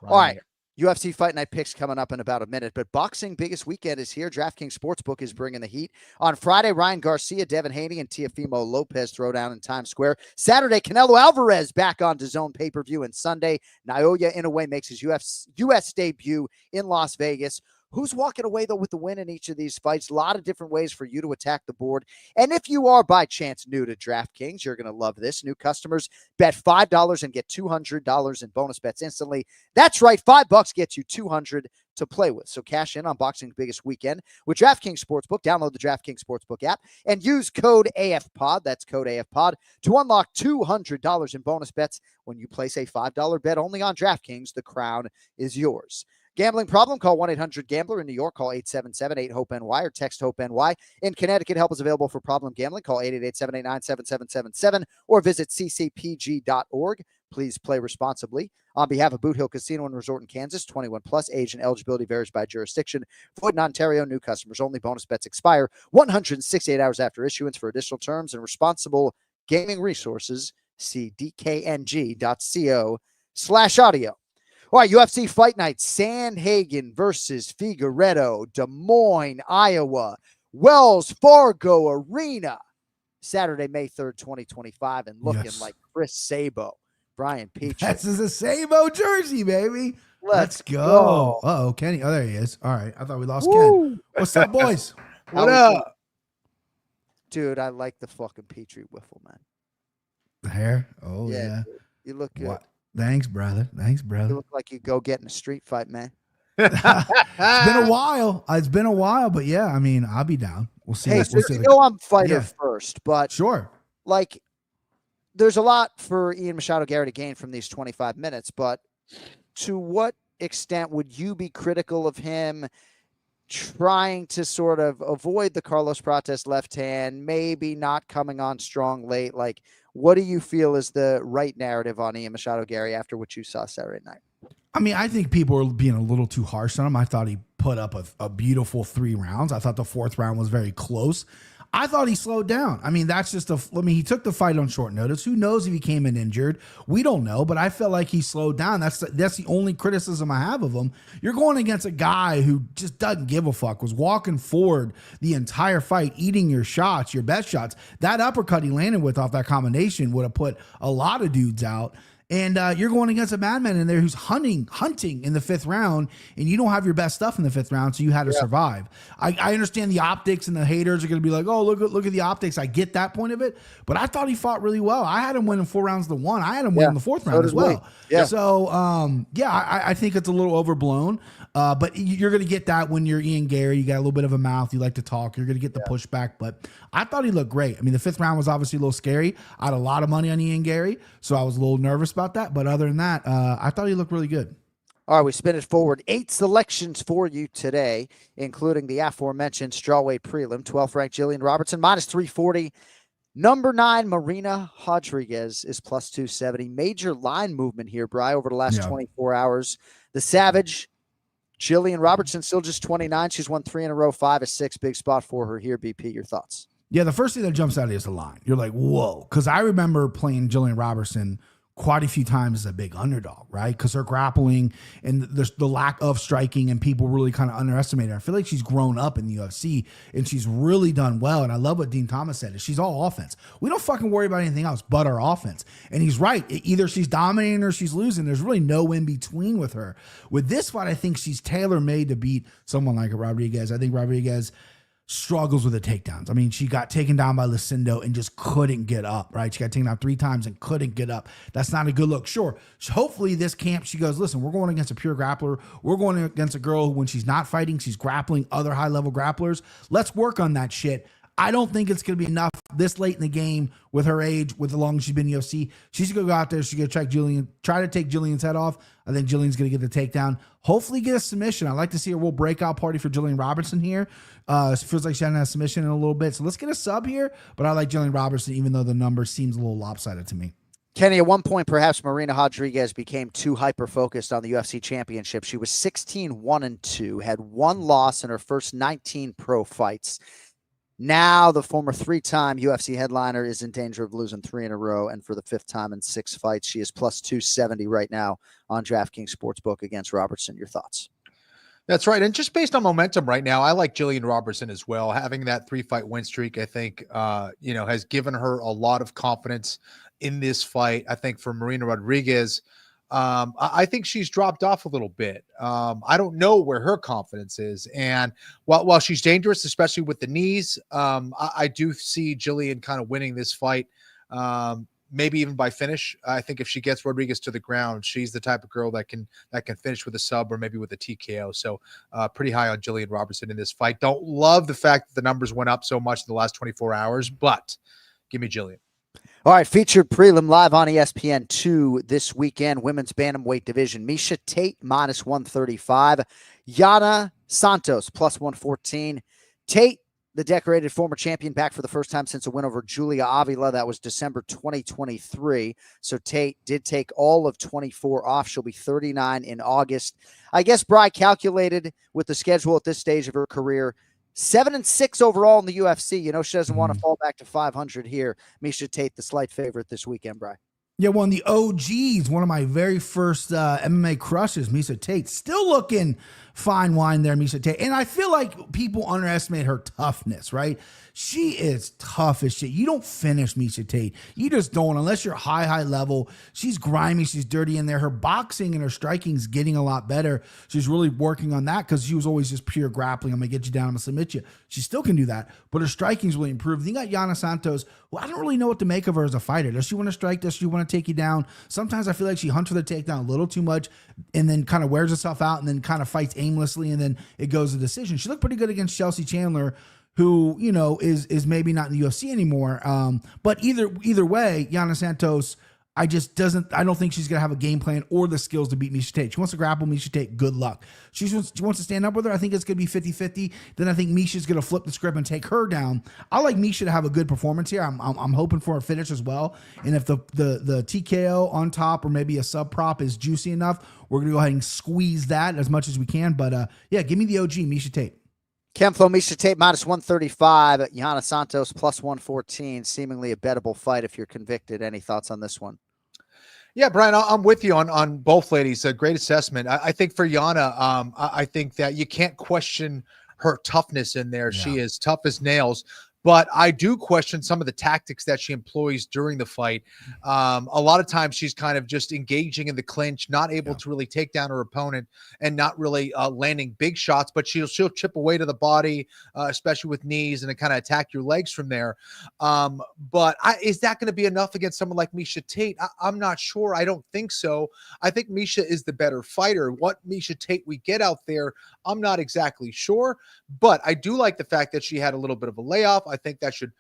Reiner. All right. UFC Fight Night picks coming up in about a minute, but boxing biggest weekend is here. DraftKings Sportsbook is bringing the heat. On Friday, Ryan Garcia, Devin Haney, and Teofimo Lopez throwdown in Times Square. Saturday, Canelo Alvarez back on DAZN pay-per-view, and Sunday, Naoya Inoue makes his US debut in Las Vegas. Who's walking away, though, with the win in each of these fights? A lot of different ways for you to attack the board. And if you are, by chance, new to DraftKings, you're going to love this. New customers bet $5 and get $200 in bonus bets instantly. That's right, $5 gets you $200 to play with. So cash in on boxing's biggest weekend with DraftKings Sportsbook. Download the DraftKings Sportsbook app and use code AFPOD, that's code AFPOD, to unlock $200 in bonus bets when you place a $5 bet only on DraftKings. The crown is yours. Gambling problem? Call 1-800-GAMBLER. In New York, call 877-8-HOPE-NY or text HOPE-NY. In Connecticut, help is available for problem gambling. Call 888-789-7777 or visit ccpg.org. Please play responsibly. On behalf of Boot Hill Casino and Resort in Kansas, 21 plus, age and eligibility varies by jurisdiction. Void in Ontario, new customers only. Bonus bets expire 168 hours after issuance. For additional terms and responsible gaming resources, see dkng.co/audio. All right, UFC Fight Night, Sandhagen versus Figueiredo, Des Moines, Iowa, Wells Fargo Arena, Saturday, May 3rd, 2025, and looking like Chris Sabo, Brian Petrie. That's a Sabo jersey, baby. Let's go. Uh-oh, Kenny. Oh, there he is. All right, I thought we lost Ken. What's up, boys? What up? Dude, I like the fucking Petrie wiffle, man. The hair? Oh, yeah. Dude, you look good. What? Thanks, brother. You look like you go get in a street fight, man. It's been a while. But yeah, I mean, I'll be down. We'll see. Hey, We'll so see. you know I'm fighter first, but sure. Like, there's a lot for Ian Machado Garry to gain from these 25 minutes, but to what extent would you be critical of him trying to sort of avoid the Carlos Prates left hand, maybe not coming on strong late? Like, what do you feel is the right narrative on Ian Machado Garry after what you saw Saturday night? I mean, I think people are being a little too harsh on him. I thought he put up a beautiful 3 rounds. I thought the 4th round was very close. I thought he slowed down. I mean, that's just he took the fight on short notice. Who knows if he came in injured? We don't know, but I felt like he slowed down. That's the only criticism I have of him. You're going against a guy who just doesn't give a fuck, was walking forward the entire fight, eating your shots, your best shots. That uppercut he landed with off that combination would have put a lot of dudes out. And you're going against a madman in there who's hunting in the 5th round, and you don't have your best stuff in the 5th round, so you had to survive. I understand the optics, and the haters are going to be like, oh, look at the optics. I get that point of it, but I thought he fought really well. I had him winning 4 rounds to 1. I had him winning the 4th round as well. Yeah. So, I think it's a little overblown, but you're going to get that when you're Ian Garry. You got a little bit of a mouth. You like to talk. You're going to get the pushback, but I thought he looked great. I mean, the 5th round was obviously a little scary. I had a lot of money on Ian Garry, so I was a little nervous about that. But other than that, I thought he looked really good. All right, we spin it forward. 8 selections for you today, including the aforementioned strawweight prelim. 12th ranked Gillian Robertson, minus 340. Number 9, Marina Rodriguez is plus 270. Major line movement here, Bri, over the last 24 hours. The Savage, Gillian Robertson, still just 29. She's won 3 in a row, 5 of 6. Big spot for her here, BP. Your thoughts? Yeah, the first thing that jumps out is the line. You're like, whoa. Because I remember playing Gillian Robertson quite a few times as a big underdog, right? Because her grappling and the lack of striking, and people really kind of underestimate her. I feel like she's grown up in the UFC, and she's really done well. And I love what Dean Thomas said, is she's all offense. We don't fucking worry about anything else but our offense. And he's right. Either she's dominating or she's losing. There's really no in between with her. With this fight, I think she's tailor-made to beat someone like a Rodriguez. I think Rodriguez struggles with the takedowns. I mean, she got taken down by Lucindo and just couldn't get up, right? She got taken down 3 times and couldn't get up. That's not a good look. Sure, hopefully this camp, she goes, listen, we're going against a pure grappler. We're going against a girl who, when she's not fighting, she's grappling other high-level grapplers. Let's work on that shit. I don't think it's going to be enough this late in the game with her age, with the long she's been in UFC. She's going to go out there. She's going to try to take Gillian's head off. I think Gillian's going to get the takedown. Hopefully get a submission. I'd like to see a real breakout party for Gillian Robertson here. It feels like she hasn't had a submission in a little bit. So let's get a sub here. But I like Gillian Robertson, even though the number seems a little lopsided to me. Kenny, at one point, perhaps Marina Rodriguez became too hyper-focused on the UFC championship. She was 16-1-2, had 1 loss in her first 19 pro fights. Now the former 3-time UFC headliner is in danger of losing 3 in a row. And for the 5th time in 6 fights, she is plus 270 right now on DraftKings Sportsbook against Robertson. Your thoughts? That's right. And just based on momentum right now, I like Gillian Robertson as well. Having that 3-fight win streak, I think, has given her a lot of confidence in this fight. I think for Marina Rodriguez, I think she's dropped off a little bit. I don't know where her confidence is. And while she's dangerous, especially with the knees, I do see Gillian kind of winning this fight. Maybe even by finish. I think if she gets Rodriguez to the ground, she's the type of girl that can finish with a sub or maybe with a TKO. So pretty high on Gillian Robertson in this fight. Don't love the fact that the numbers went up so much in the last 24 hours, but give me Gillian. All right, featured prelim live on ESPN2 this weekend, women's bantamweight division. Miesha Tate, minus 135. Yana Santos, plus 114. Tate, the decorated former champion, back for the first time since a win over Julia Avila. That was December 2023. So Tate did take all of 24 off. She'll be 39 in August. I guess Bri calculated with the schedule at this stage of her career, 7-6 overall in the UFC. You know, she doesn't want to fall back to 500 here. Miesha Tate, the slight favorite this weekend, Bri. Yeah, one of the OGs, one of my very first MMA crushes, Miesha Tate. Still looking fine wine there, Miesha Tate. And I feel like people underestimate her toughness, right? She is tough as shit. You don't finish Miesha Tate. You just don't, unless you're high level. She's grimy. She's dirty in there. Her boxing and her striking is getting a lot better. She's really working on that because she was always just pure grappling. I'm going to get you down. I'm going to submit you. She still can do that, but her striking's really improved. You got Yana Santos, who I don't really know what to make of her as a fighter. Does she want to strike? Does she want to take you down? Sometimes I feel like she hunts for the takedown a little too much and then kind of wears herself out and then kind of fights aimlessly and then it goes to decision. She looked pretty good against Chelsea Chandler, who, you know, is maybe not in the UFC anymore. But either way, Yana Santos, I don't think she's going to have a game plan or the skills to beat Miesha Tate. She wants to grapple Miesha Tate. Good luck. She wants to stand up with her. I think it's going to be 50-50. Then I think Misha's going to flip the script and take her down. I like Miesha to have a good performance here. I'm hoping for a finish as well. And if the TKO on top or maybe a sub prop is juicy enough, we're going to go ahead and squeeze that as much as we can. But yeah, give me the OG, Miesha Tate. Ken Flo, Miesha Tate minus 135. Johanna Santos plus 114. Seemingly a bettable fight if you're convicted. Any thoughts on this one? Yeah, Brian, I'm with you on both ladies. A great assessment. I think for Yana, I think that you can't question her toughness in there. Yeah. She is tough as nails. But I do question some of the tactics that she employs during the fight. A lot of times she's kind of just engaging in the clinch, not able to really take down her opponent and not really landing big shots, but she'll chip away to the body, especially with knees, and kind of attack your legs from there. But is that going to be enough against someone like Miesha Tate? I'm not sure. I don't think so. I think Miesha is the better fighter. What Miesha Tate we get out there, I'm not exactly sure. But I do like the fact that she had a little bit of a layoff. I think that should,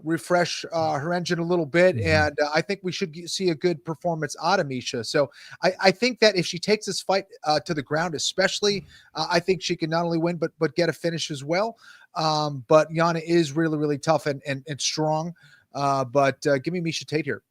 refresh her engine a little bit. And I think we should see a good performance out of Miesha. So I think that if she takes this fight to the ground, especially, I think she can not only win, but get a finish as well. But Yana is really, really tough and strong. But give me Miesha Tate here.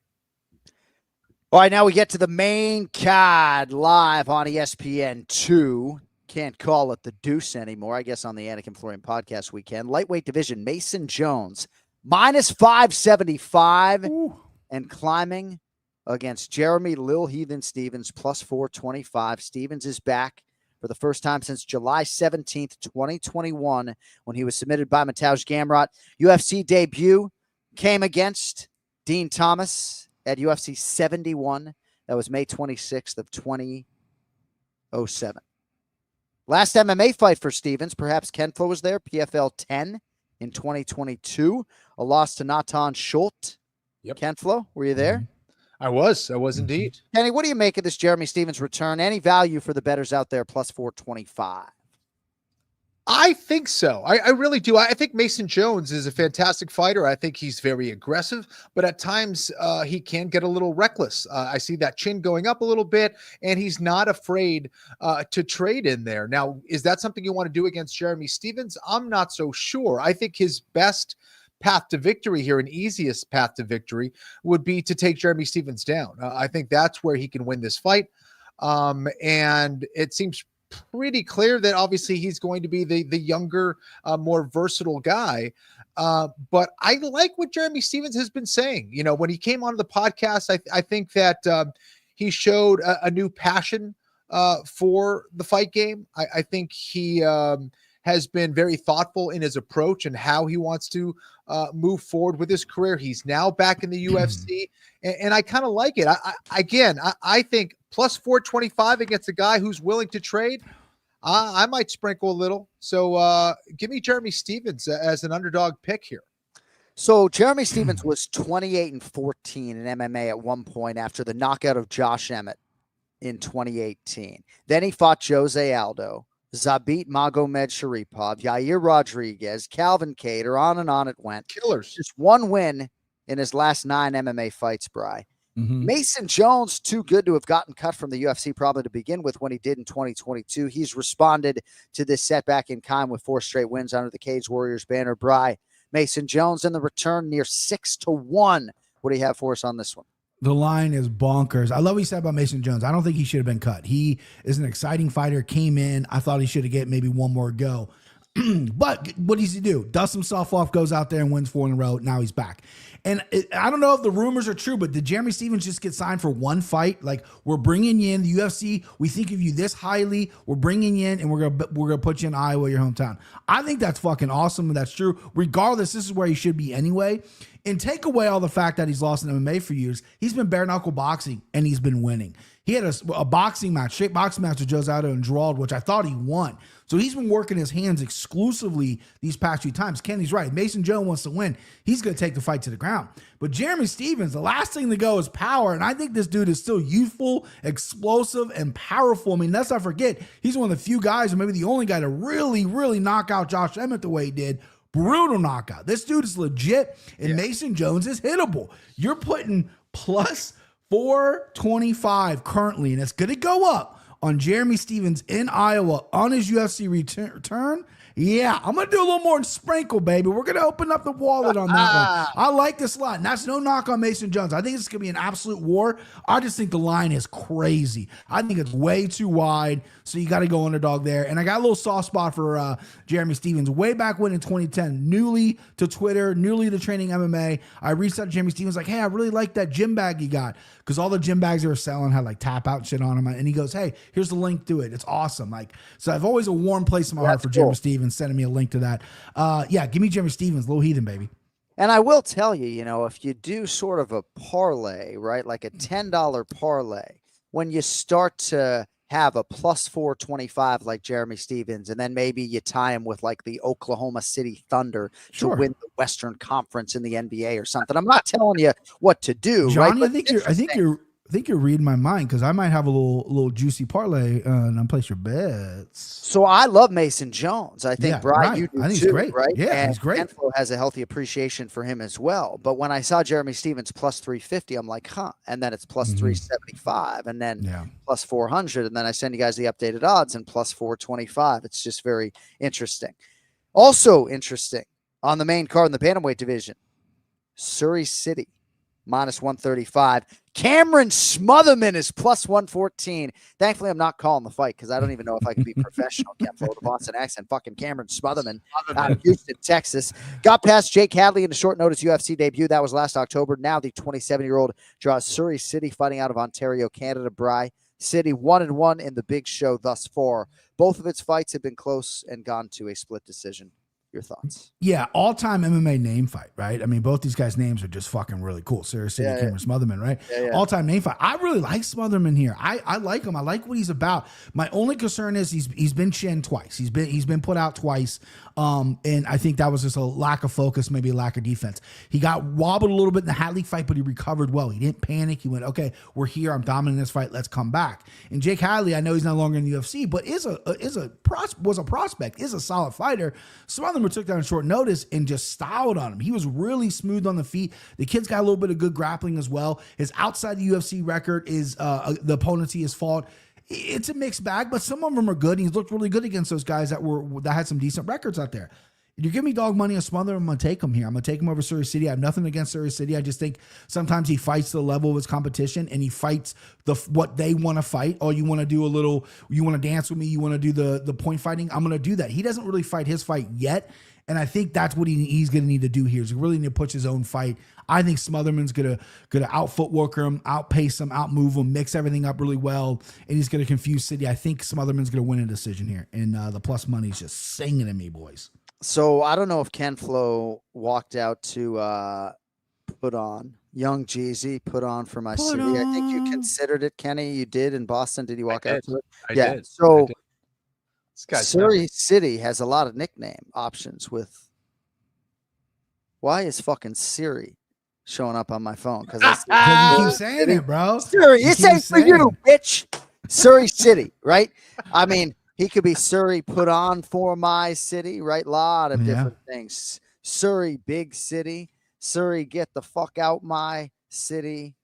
All right, now we get to the main card live on ESPN2. Can't call it the Deuce anymore, I guess, on the Anik and Florian podcast weekend. Lightweight division, Mason Jones, minus 575. Ooh. And climbing against Jeremy Lil Heathen Stevens, plus 425. Stevens is back for the first time since July 17th, 2021, when he was submitted by Mateusz Gamrot. UFC debut came against Dean Thomas at UFC 71. That was May 26th of 2007. Last MMA fight for Stevens, perhaps Ken Flo was there, PFL 10 in 2022. A loss to Natan Schultz. Yep. Ken Flo, were you there? I was indeed. Kenny, what do you make of this Jeremy Stevens return? Any value for the bettors out there, plus 425? I think so. I really do. I think Mason Jones is a fantastic fighter. I think he's very aggressive, but at times he can get a little reckless. I see that chin going up a little bit, and he's not afraid to trade in there. Now, is that something you want to do against Jeremy Stevens? I'm not so sure. I think his best path to victory here, and easiest path to victory, would be to take Jeremy Stevens down. I think that's where he can win this fight. And it seems pretty clear that obviously he's going to be the younger, more versatile guy. But I like what Jeremy Stevens has been saying. When he came on the podcast, I think that he showed a new passion for the fight game. I think he has been very thoughtful in his approach and how he wants to move forward with his career. He's now back in the UFC, and I kind of like it. I think plus 425 against a guy who's willing to trade, I might sprinkle a little. So give me Jeremy Stevens as an underdog pick here. So Jeremy Stevens was 28-14 in MMA at one point after the knockout of Josh Emmett in 2018. Then he fought Jose Aldo, Zabit Magomed Sharipov, Yair Rodriguez, Calvin Kattar, on and on it went. Killers. Just one win in his last 9 MMA fights, Bri. Mm-hmm. Mason Jones, too good to have gotten cut from the UFC probably to begin with when he did in 2022. He's responded to this setback in kind with 4 straight wins under the Cage Warriors banner. Bri, Mason Jones in the return near 6-1. What do you have for us on this one? The line is bonkers. I love what you said about Mason Jones. I don't think he should have been cut. He is an exciting fighter, came in. I thought he should have get maybe one more go. But what does he do? Dusts himself off, goes out there and wins 4 in a row. Now he's back. And I don't know if the rumors are true, but did Jeremy Stevens just get signed for one fight? Like, we're bringing you in the UFC. We think of you this highly. We're bringing you in, and we're gonna put you in Iowa, your hometown. I think that's fucking awesome, and that's true. Regardless, this is where he should be anyway. And take away all the fact that he's lost in MMA for years. He's been bare knuckle boxing, and he's been winning. He had a boxing match, straight boxing match with Jose Aldo and Gerald, which I thought he won. So he's been working his hands exclusively these past few times. Kenny's right. Mason Jones wants to win. He's going to take the fight to the ground. But Jeremy Stevens, the last thing to go is power. And I think this dude is still youthful, explosive, and powerful. I mean, let's not forget, he's one of the few guys, or maybe the only guy to really, really knock out Josh Emmett the way he did. Brutal knockout. This dude is legit, and Mason Jones is hittable. You're putting plus 425 currently, and it's going to go up on Jeremy Stevens in Iowa on his UFC return. Yeah, I'm going to do a little more than sprinkle, baby. We're going to open up the wallet on that one. I like this line. And that's no knock on Mason Jones. I think it's going to be an absolute war. I just think the line is crazy. I think it's way too wide, so you got to go underdog there. And I got a little soft spot for Jeremy Stephens. Way back when in 2010, newly to Twitter, newly to training MMA, I reached out to Jeremy Stephens like, hey, I really like that gym bag you got, because all the gym bags they were selling had like tap out shit on them. And he goes, hey, here's the link to it. It's awesome. Like, so I've always a warm place in my heart for Jeremy Stephens, sending me a link to that. Yeah, give me Jeremy Stephens, Little Heathen, baby. And I will tell you, you know, if you do sort of a parlay, right, like a $10 parlay, when you start to have a plus 425 like Jeremy Stephens, and then maybe you tie him with like the Oklahoma City Thunder to win the Western Conference in the NBA or something. I'm not telling you what to do, Johnny, right? I think you're reading my mind, because I might have a little juicy parlay and place your bets. So I love Mason Jones. I think, Brian, you do I think too, he's great. right? Yeah, and he's great. Kenflo has a healthy appreciation for him as well. But when I saw Jeremy Stephens plus 350, I'm like, huh. And then it's plus 375, and then plus 400. And then I send you guys the updated odds and plus 425. It's just very interesting. Also interesting on the main card in the bantamweight division, Surrey City minus 135. Cameron Smotherman is plus 114. Thankfully, I'm not calling the fight, because I don't even know if I can be professional. Kenflo with a Boston accent. Fucking Cameron Smotherman out of Houston, Texas. Got past Jake Hadley in a short notice UFC debut. That was last October. Now the 27-year-old draws Surrey City, fighting out of Ontario, Canada. Bry City 1-1 in the big show thus far. Both of its fights have been close and gone to a split decision. Your thoughts? Yeah, all-time MMA name fight, right? I mean, both these guys' names are just fucking really cool. Surrey City, Cameron Smotherman, right? All-time name fight. I really like Smotherman here. I like him. I like what he's about. My only concern is he's been chinned twice. He's been put out twice. And I think that was just a lack of focus, maybe a lack of defense. He got wobbled a little bit in the Hadley fight, but he recovered well. He didn't panic. He went, okay, we're here. I'm dominating this fight. Let's come back. And Jake Hadley, I know he's no longer in the UFC, but was a prospect, is a solid fighter. Smotherman took down short notice and just styled on him. He was really smooth on the feet. The kid's got a little bit of good grappling as well. His outside the UFC record is the opponents he has fought. It's a mixed bag, but some of them are good. He's looked really good against those guys that had some decent records out there. If you give me dog money on Smotherman, I'm going to take him here. I'm going to take him over Surrey City. I have nothing against Surrey City. I just think sometimes he fights to the level of his competition, and he fights what they want to fight. Oh, you want to do you want to dance with me? You want to do the point fighting? I'm going to do that. He doesn't really fight his fight yet, and I think that's what he's going to need to do here. He really need to push his own fight. I think Smotherman's gonna out footwork him, outpace him, outmove him, mix everything up really well, and he's gonna confuse City. I think Smotherman's gonna win a decision here, and the plus money's just singing at me, boys. So I don't know if Kenflo walked out to put on Young Jeezy, put on for my city. I think you considered it, Kenny. You did in Boston. Did you walk out to it? I did. So Surrey City has a lot of nickname options with. Why is fucking Siri showing up on my phone? Because you keep saying it, bro. Surrey, it's ain't for you, bitch. Surrey City, right? I mean, he could be Surrey put on for my city, right? A lot of different things. Surrey, big city. Surrey, get the fuck out my city.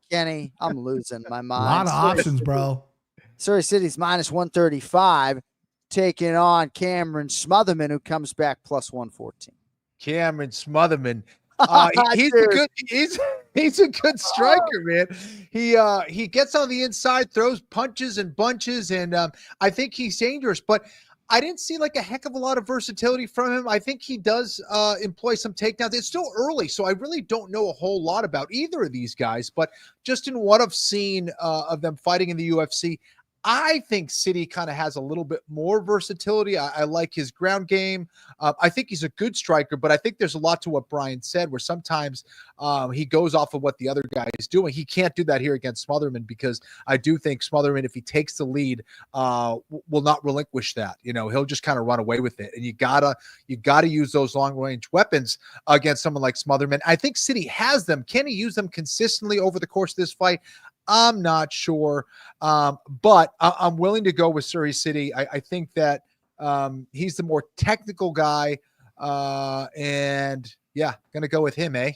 Kenny, I'm losing my mind. A lot of options, bro. Surrey City's minus 135, taking on Cameron Smotherman, who comes back plus 114. Cameron Smotherman. He's a good striker, man. He gets on the inside, throws punches and bunches, and I think he's dangerous. But I didn't see like a heck of a lot of versatility from him. I think he does employ some takedowns. It's still early, so I really don't know a whole lot about either of these guys. But just in what I've seen of them fighting in the UFC, I think City kind of has a little bit more versatility. I like his ground game. I think he's a good striker, but I think there's a lot to what Brian said, where sometimes he goes off of what the other guy is doing. He can't do that here against Smotherman, because I do think Smotherman, if he takes the lead, will not relinquish that. You know, he'll just kind of run away with it. And you gotta use those long range weapons against someone like Smotherman. I think City has them. Can he use them consistently over the course of this fight? I'm not sure, but I'm willing to go with Surrey City. I think that he's the more technical guy, and yeah, gonna go with him, eh?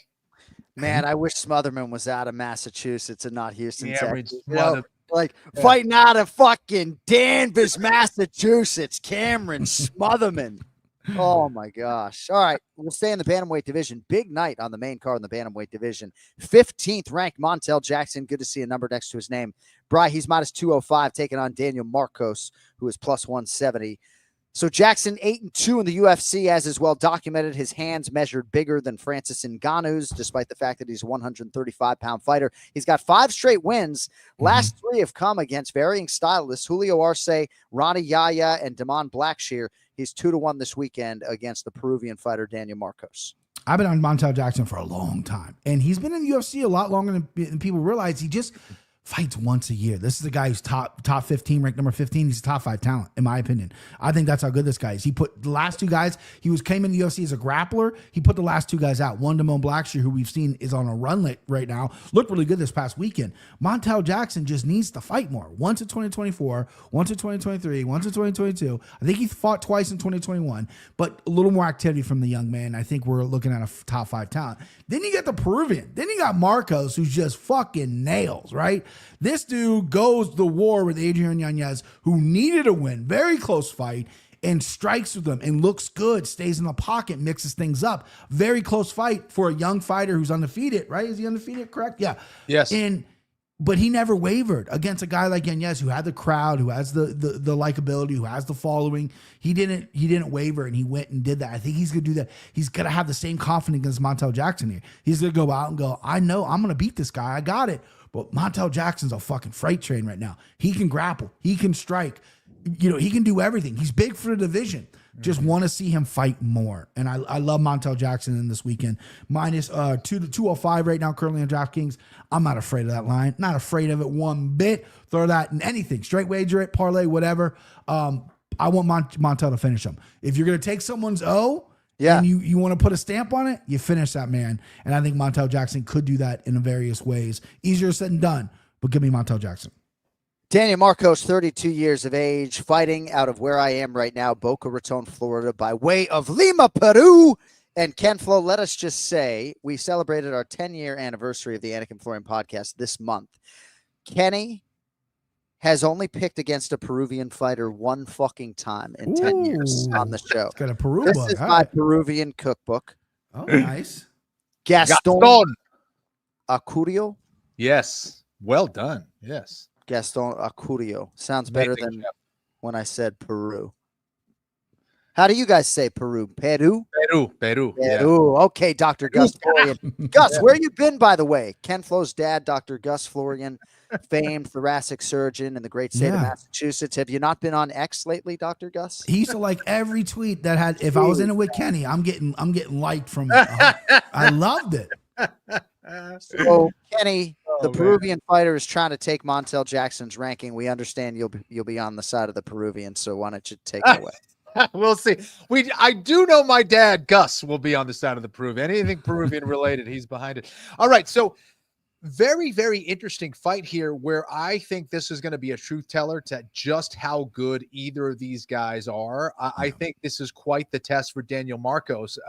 Man, I wish Smotherman was out of Massachusetts and not Houston, Texas. You know, know, like fighting out of fucking Danvers, Massachusetts. Cameron Smotherman. Oh my gosh. All right. We'll stay in the bantamweight division. Big night on the main card in the bantamweight division. 15th ranked Montel Jackson. Good to see a number next to his name. Bry, he's minus 205, taking on Daniel Marcos, who is plus 170. So Jackson 8-2 in the UFC, as is well documented. His hands measured bigger than Francis Ngannou's, despite the fact that he's a 135-pound fighter. He's got 5 straight wins. Last 3 have come against varying stylists: Julio Arce, Ronnie Yaya, and Damon Blackshear. He's 2-1 this weekend against the Peruvian fighter Daniel Marcos. I've been on Montel Jackson for a long time, and he's been in the UFC a lot longer than people realize. He just fights once a year. This is the guy who's top 15, ranked number 15. He's a top 5 talent, in my opinion. I think that's how good this guy is. He put the last 2 guys, came in the UFC as a grappler. He put the last 2 guys out. One, Damon Blackshear, who we've seen is on a run right now, looked really good this past weekend. Montel Jackson just needs to fight more. Once in 2024, once in 2023, once in 2022. I think he fought twice in 2021, but a little more activity from the young man. I think we're looking at a top 5 talent. Then you get the Peruvian. Then you got Marcos, who's just fucking nails, right? This dude goes to war with Adrian Yanez, who needed a win, very close fight, and strikes with them and looks good, stays in the pocket, mixes things up. Very close fight for a young fighter who's undefeated, right? Is he undefeated, correct? Yeah. Yes. But he never wavered against a guy like Yanez, who had the crowd, who has the likability, who has the following. He didn't waver, and he went and did that. I think he's gonna do that. He's gonna have the same confidence as Montel Jackson here. He's gonna go out and go, I know I'm gonna beat this guy. I got it. But Montel Jackson's a fucking freight train right now. He can grapple. He can strike. He can do everything. He's big for the division. Just want to see him fight more. And I love Montel Jackson in this weekend. Minus 205 right now, currently on DraftKings. I'm not afraid of that line. Not afraid of it one bit. Throw that in anything. Straight wager it, parlay, whatever. I want Montel to finish him. If you're going to take someone's O, and you want to put a stamp on it, you finish that man. And I think Montel Jackson could do that in various ways. Easier said than done, but give me Montel Jackson. Daniel Marcos, 32 years of age, fighting out of where I am right now, Boca Raton, Florida, by way of Lima, Peru. And Ken Flo, let us just say we celebrated our 10-year anniversary of the Anik and Florian podcast this month. Kenny has only picked against a Peruvian fighter one fucking time in 10 years on the show. It's got a Peru This book. is my Peruvian cookbook. Oh, nice. Gaston Acurio. Yes. Well done. Yes. Gaston Acurio. Sounds better than when I said Peru. How do you guys say Peru? Peru? Peru. Yeah. Okay, Dr. Gus Florian. Gus, where you been, by the way? Ken Flo's dad, Dr. Gus Florian, famed thoracic surgeon in the great state of Massachusetts. Have you not been on X lately, Dr. Gus? He used to like every tweet that had, if I was in it with Kenny, I'm getting liked from it. I loved it. So, Kenny, the Peruvian fighter is trying to take Montel Jackson's ranking. We understand you'll be on the side of the Peruvian, so why don't you take it away? We'll see. I do know my dad, Gus, will be on the side of the Peruvian. Anything Peruvian related, he's behind it. All right. So very, very interesting fight here where I think this is going to be a truth teller to just how good either of these guys are. I think this is quite the test for Daniel Marcos.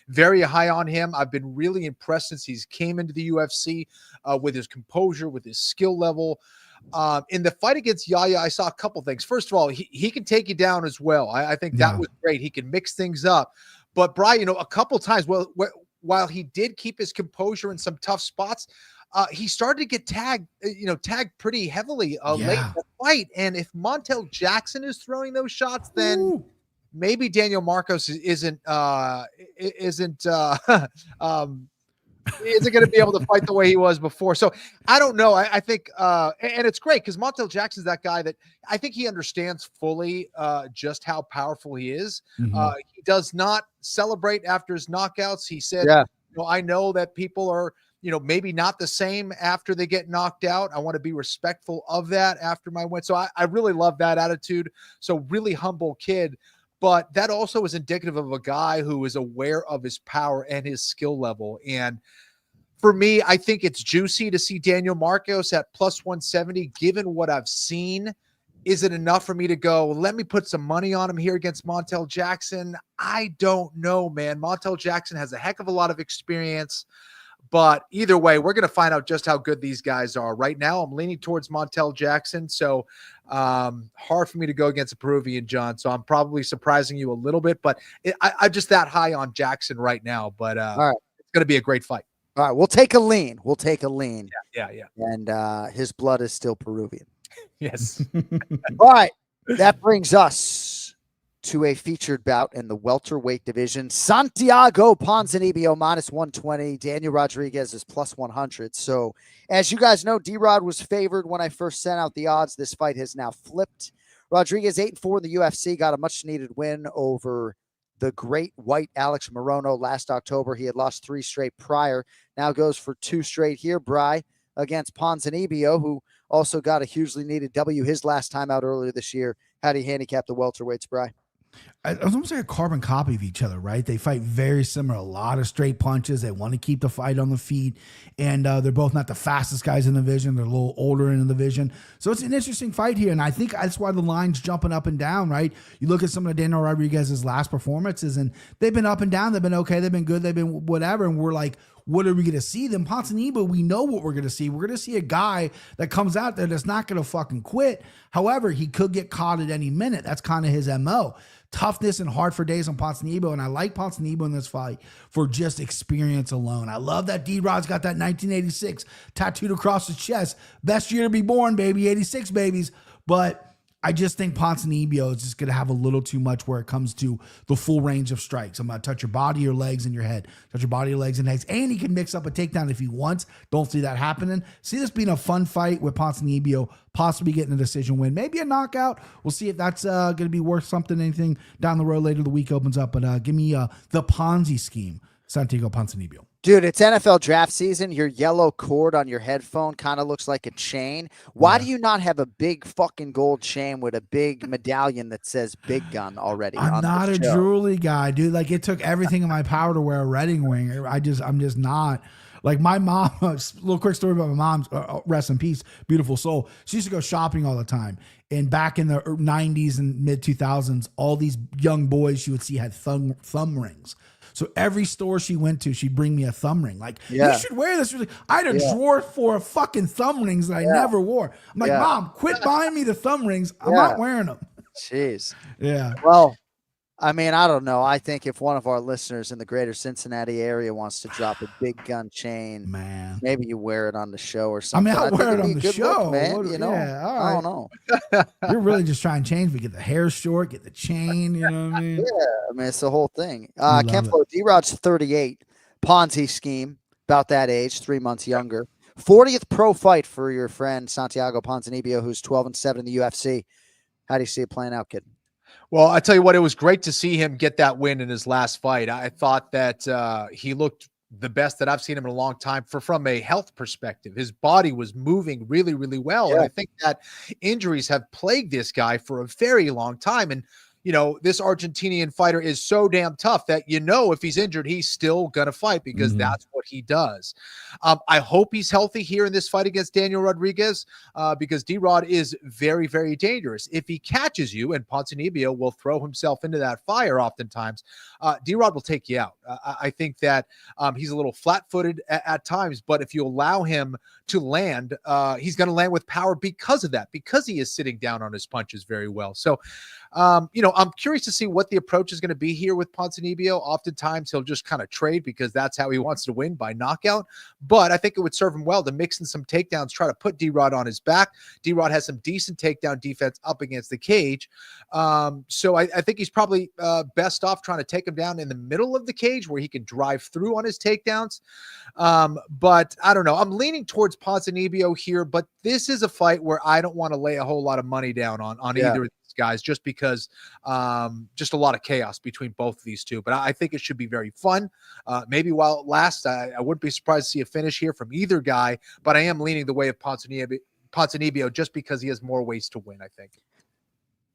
Very high on him. I've been really impressed since he's came into the UFC with his composure, with his skill level. In the fight against Yaya, I saw a couple things. First of all, he can take you down as well. I think that was great. He can mix things up. But Brian, a couple times, while he did keep his composure in some tough spots, he started to get tagged pretty heavily late in the fight. And if Montel Jackson is throwing those shots, then maybe Daniel Marcos isn't going to be able to fight the way he was before. So I don't know. I think, and it's great because Montel Jackson's that guy that I think he understands fully just how powerful he is. He does not celebrate after his knockouts. He said, I know that people are, maybe not the same after they get knocked out. I want to be respectful of that after my win. So I really love that attitude. So really humble kid. But that also is indicative of a guy who is aware of his power and his skill level. And for me, I think it's juicy to see Daniel Marcos at plus 170, given what I've seen. Is it enough for me to go, let me put some money on him here against Montel Jackson? I don't know, man. Montel Jackson has a heck of a lot of experience. But either way, we're going to find out just how good these guys are. Right now, I'm leaning towards Montel Jackson. So Hard for me to go against a Peruvian, John. So I'm probably surprising you a little bit, but I'm just that high on Jackson right now. But All right. it's going to be a great fight. All right, we'll take a lean. We'll take a lean. Yeah. And his blood is still Peruvian. Yes. All right, that brings us to a featured bout in the welterweight division. Santiago Ponzinibbio -120. Daniel Rodriguez is +100. So as you guys know, D-Rod was favored when I first sent out the odds. This fight has now flipped. Rodriguez 8-4 in the UFC, got a much needed win over the great white Alex Morono last October. He had lost 3 straight prior. Now goes for 2 straight here, Bry, against Ponzinibbio, who also got a hugely needed W his last time out earlier this year. How do you handicap the welterweights, Bry? I was almost like a carbon copy of each other, right? They fight very similar, a lot of straight punches. They want to keep the fight on the feet, and they're both not the fastest guys in the division. They're a little older in the division. So it's an interesting fight here, and I think that's why the line's jumping up and down, right? You look at some of Daniel Rodriguez's last performances, and they've been up and down. They've been okay. They've been good. They've been whatever, and we're like, what are we going to see? Then Ponzinibbio, we know what we're going to see. We're going to see a guy that comes out there that's not going to fucking quit. However, he could get caught at any minute. That's kind of his MO. Toughness and hard for days on Ponzinibbio, and I like Ponzinibbio in this fight for just experience alone. I love that D-Rod's got that 1986 tattooed across his chest. Best year to be born, baby, 86 babies. But I just think Ponzinibbio is just going to have a little too much where it comes to the full range of strikes. I'm going to touch your body, your legs, and your head. Touch your body, your legs, and legs. And he can mix up a takedown if he wants. Don't see that happening. See this being a fun fight with Ponzinibbio, possibly getting a decision win. Maybe a knockout. We'll see if that's going to be worth something, anything down the road later. The week opens up. But give me the Ponzi scheme, Santiago Ponzinibbio. Dude, it's NFL draft season. Your yellow cord on your headphone kind of looks like a chain. Why do you not have a big fucking gold chain with a big medallion that says Big Gun already? I'm not a jewelry guy, dude. Like, it took everything in my power to wear a Redding ring. I'm just not. Like, my mom, a little quick story about my mom's, rest in peace, beautiful soul. She used to go shopping all the time. And back in the 90s and mid 2000s, all these young boys she would see had thumb rings. So every store she went to, she'd bring me a thumb ring. Like, you should wear this. I had a drawer for fucking thumb rings that I never wore. I'm like, Mom, quit buying me the thumb rings. I'm not wearing them. Jeez. Yeah. Well, I mean, I don't know. I think if one of our listeners in the greater Cincinnati area wants to drop a Big Gun chain, man, maybe you wear it on the show or something. I mean, I'll wear it on the show, look, man. You know, I don't know. You're really just trying to change. We get the hair short, get the chain. You know what I mean? Yeah, I mean, it's the whole thing. Ken Flo, D-Rod's 38. Ponzi scheme, about that age, 3 months younger. 40th pro fight for your friend Santiago Ponzinibbio, who's 12-7 in the UFC. How do you see it playing out, kid? Well, I tell you what, it was great to see him get that win in his last fight. I thought that he looked the best that I've seen him in a long time from a health perspective. His body was moving really, really well. Yeah. And I think that injuries have plagued this guy for a very long time. And, you know, this Argentinian fighter is so damn tough that, you know, if he's injured, he's still going to fight because that's what he does. I hope he's healthy here in this fight against Daniel Rodriguez because D-Rod is very, very dangerous. If he catches you, and Ponzinibbio will throw himself into that fire oftentimes, D-Rod will take you out. I think that he's a little flat-footed at times, but if you allow him to land, he's going to land with power because of that, because he is sitting down on his punches very well. So, you know, I'm curious to see what the approach is going to be here with Ponzinibbio. Oftentimes he'll just kind of trade because that's how he wants to win, by knockout. But I think it would serve him well to mix in some takedowns, try to put D-Rod on his back. D-Rod has some decent takedown defense up against the cage. So I think he's probably best off trying to take him down in the middle of the cage where he can drive through on his takedowns. But I don't know. I'm leaning towards Ponzinibbio here, but this is a fight where I don't want to lay a whole lot of money down on either of these guys, just because just a lot of chaos between both of these two. But I think it should be very fun. Maybe while it lasts, I wouldn't be surprised to see a finish here from either guy, but I am leaning the way of Ponzinibbio just because he has more ways to win, I think.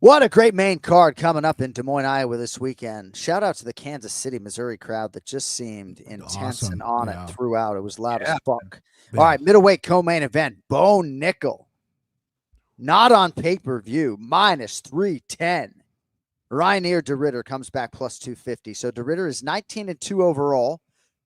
What a great main card coming up in Des Moines, Iowa this weekend. Shout out to the Kansas City, Missouri crowd that just seemed intense and on it throughout. It was loud as fuck. All right, middleweight co-main event, Bone Nickal. Not on pay-per-view, -310. Reiner de Ridder comes back +250. So de Ridder is 19-2 overall,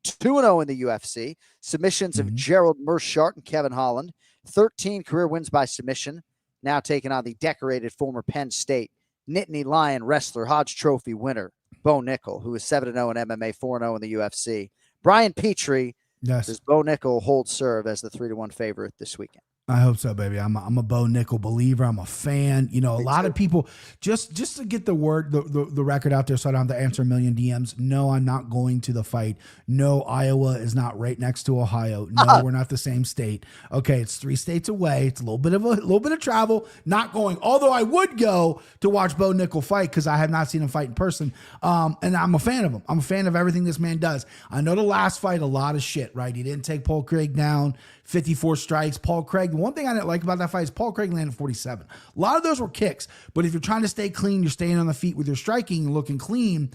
2-0 in the UFC. Submissions of Gerald Mershart and Kevin Holland. 13 career wins by submission. now taking on the decorated former Penn State Nittany Lion wrestler, Hodge Trophy winner, Bo Nickal, who is 7-0 in MMA, 4-0 in the UFC. Brian Petrie, Yes. does Bo Nickal hold serve as the 3-1 favorite this weekend? I hope so, baby. I'm a Bo Nickal believer. I'm a fan. You know, a lot of people just to get the record out there so I don't have to answer a million DMs. No, I'm not going to the fight. No, Iowa is not right next to Ohio. No, we're not the same state. Okay, it's 3 states away. It's a little bit of travel. Not going. Although I would go to watch Bo Nickal fight because I have not seen him fight in person. And I'm a fan of him. I'm a fan of everything this man does. I know the last fight, a lot of shit, right? He didn't take Paul Craig down. 54 strikes. Paul Craig, the one thing I didn't like about that fight is Paul Craig landed 47. A lot of those were kicks, but if you're trying to stay clean, you're staying on the feet with your striking and looking clean,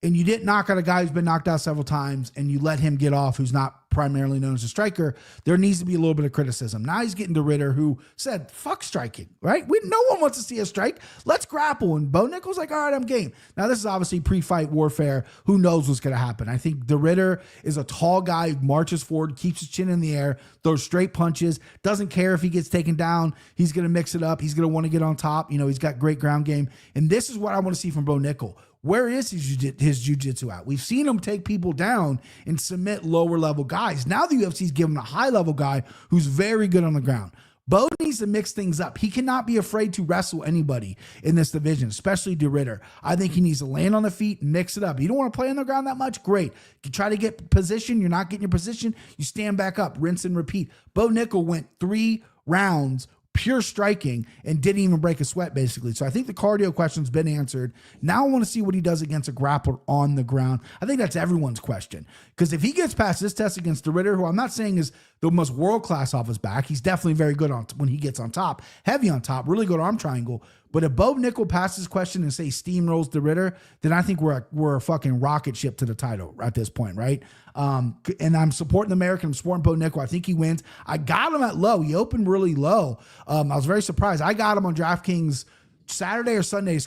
and you didn't knock out a guy who's been knocked out several times, and you let him get off, who's not primarily known as a striker, there needs to be a little bit of criticism. Now he's getting to Ridder, who said, fuck striking, right? No one wants to see a strike. Let's grapple. And Bo Nickal's like, all right, I'm game. Now this is obviously pre-fight warfare. Who knows what's going to happen? I think de Ridder is a tall guy who marches forward, keeps his chin in the air, throws straight punches, doesn't care if he gets taken down. He's going to mix it up. He's going to want to get on top. You know, he's got great ground game. And this is what I want to see from Bo Nickal. Where is his jiu-jitsu at? We've seen him take people down and submit lower-level guys. Now the UFC's giving him a high-level guy who's very good on the ground. Bo needs to mix things up. He cannot be afraid to wrestle anybody in this division, especially de Ridder. I think he needs to land on the feet and mix it up. You don't want to play on the ground that much? Great. You try to get position. You're not getting your position. You stand back up, rinse and repeat. Bo Nickal went 3 rounds pure striking and didn't even break a sweat, basically. So I think the cardio question's been answered. Now I want to see what he does against a grappler on the ground. I think that's everyone's question. Because if he gets past this test against de Ridder, who I'm not saying is the most world-class off his back, he's definitely very good on when he gets on top, heavy on top, really good arm triangle. But if Bo Nickal passes this question and say steamrolls de Ridder, then I think we're a fucking rocket ship to the title at this point, right? And I'm supporting the American. I'm supporting Bo Nickal. I think he wins. I got him at low. He opened really low. I was very surprised. I got him on DraftKings Saturday or Sunday, at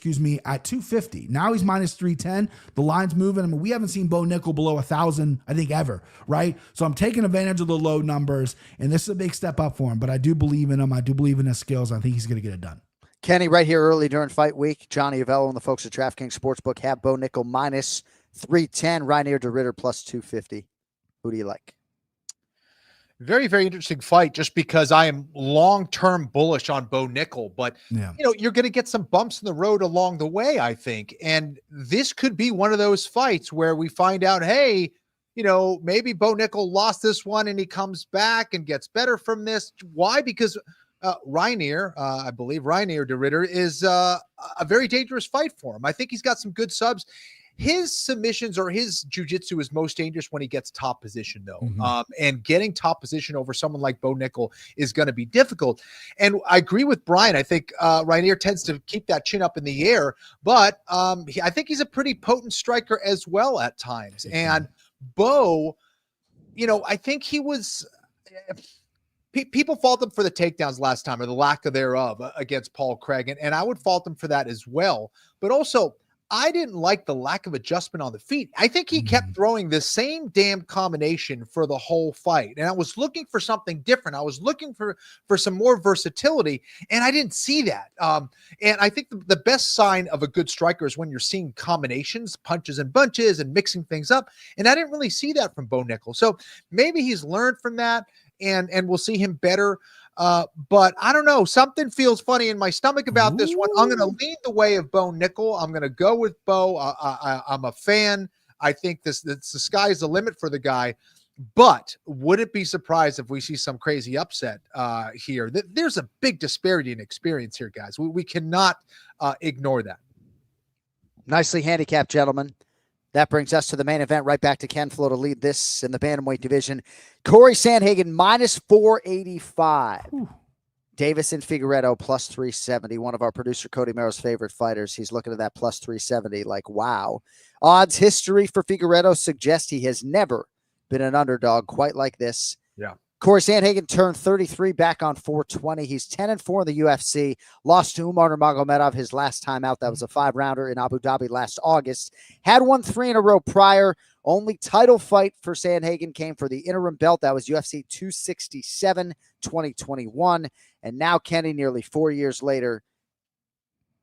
250. Now he's minus 310. The line's moving. I mean, we haven't seen Bo Nickal below 1,000, I think, ever, right? So I'm taking advantage of the low numbers, and this is a big step up for him. But I do believe in him. I do believe in his skills. I think he's going to get it done. Kenny, right here early during fight week, Johnny Avello and the folks at DraftKings Sportsbook have Bo Nickal minus 310, Reiner de Ridder plus 250. Who do you like? Very, very interesting fight just because I am long-term bullish on Bo Nickal, but you know, you're going to get some bumps in the road along the way, I think. And this could be one of those fights where we find out, hey, you know, maybe Bo Nickal lost this one and he comes back and gets better from this. Why? Because Reiner, I believe Reiner de Ridder is a very dangerous fight for him. I think he's got some good subs. His submissions or his jiu-jitsu is most dangerous when he gets top position, though. And getting top position over someone like Bo Nickal is going to be difficult. And I agree with Brian. I think Reiner tends to keep that chin up in the air, but I think he's a pretty potent striker as well at times. And Bo, you know, I think he was people fault him for the takedowns last time or the lack of thereof against Paul Craig. And I would fault him for that as well. But also, I didn't like the lack of adjustment on the feet. I think he kept throwing the same damn combination for the whole fight. And I was looking for something different. I was looking for some more versatility, and I didn't see that. And I think the best sign of a good striker is when you're seeing combinations, punches and bunches, and mixing things up. And I didn't really see that from Bo Nickal. So maybe he's learned from that, and we'll see him better. But I don't know. Something feels funny in my stomach about this one. I'm going to lead the way of Bo Nickal. I'm going to go with Bo. I'm a fan. I think the sky's the limit for the guy. But would it be surprised if we see some crazy upset here? There's a big disparity in experience here, guys. We cannot ignore that. Nicely handicapped, gentlemen. That brings us to the main event. Right back to Ken Flo to lead this in the bantamweight division. Corey Sandhagen minus 485. Davison Figueiredo plus 370. One of our producer Cody Merrill's favorite fighters. He's looking at that plus 370 like, wow. Odds history for Figueiredo suggests he has never been an underdog quite like this. Yeah. Corey Sandhagen turned 33 back on 420. He's 10-4 in the UFC. Lost to Umar Nurmagomedov his last time out. That was a 5-rounder in Abu Dhabi last August. Had won 3 in a row prior. Only title fight for Sandhagen came for the interim belt. That was UFC 267. 2021. And now Kenny, nearly 4 years later,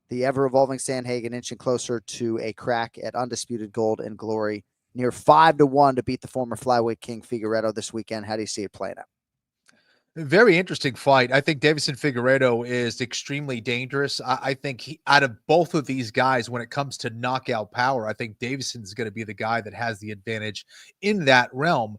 the ever-evolving Sandhagen inching closer to a crack at undisputed gold and glory, near 5-1 to beat the former flyweight king Figueiredo this weekend. How do you see it playing out? Very interesting fight. I think Davison Figueiredo is extremely dangerous. I think out of both of these guys, when it comes to knockout power, I think Davison's going to be the guy that has the advantage in that realm.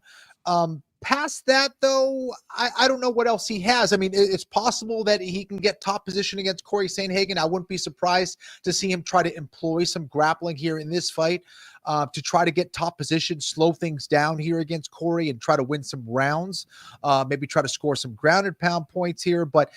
Past that, though, I don't know what else he has. I mean, it's possible that he can get top position against Corey Sandhagen. I wouldn't be surprised to see him try to employ some grappling here in this fight to try to get top position, slow things down here against Corey and try to win some rounds, maybe try to score some grounded pound points here. But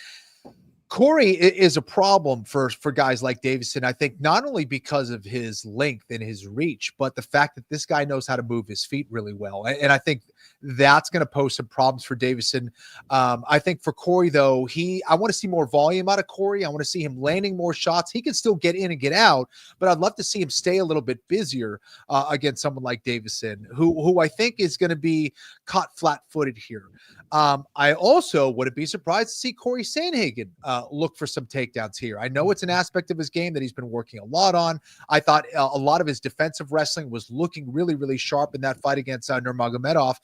Corey is a problem for guys like Davison, I think, not only because of his length and his reach, but the fact that this guy knows how to move his feet really well. And I think that's going to pose some problems for Davison. I think for Corey, though, I want to see more volume out of Corey. I want to see him landing more shots. He can still get in and get out, but I'd love to see him stay a little bit busier against someone like Davison, who I think is going to be caught flat-footed here. I also wouldn't be surprised to see Corey Sandhagen look for some takedowns here. I know it's an aspect of his game that he's been working a lot on. I thought a lot of his defensive wrestling was looking really, really sharp in that fight against Nurmagomedov.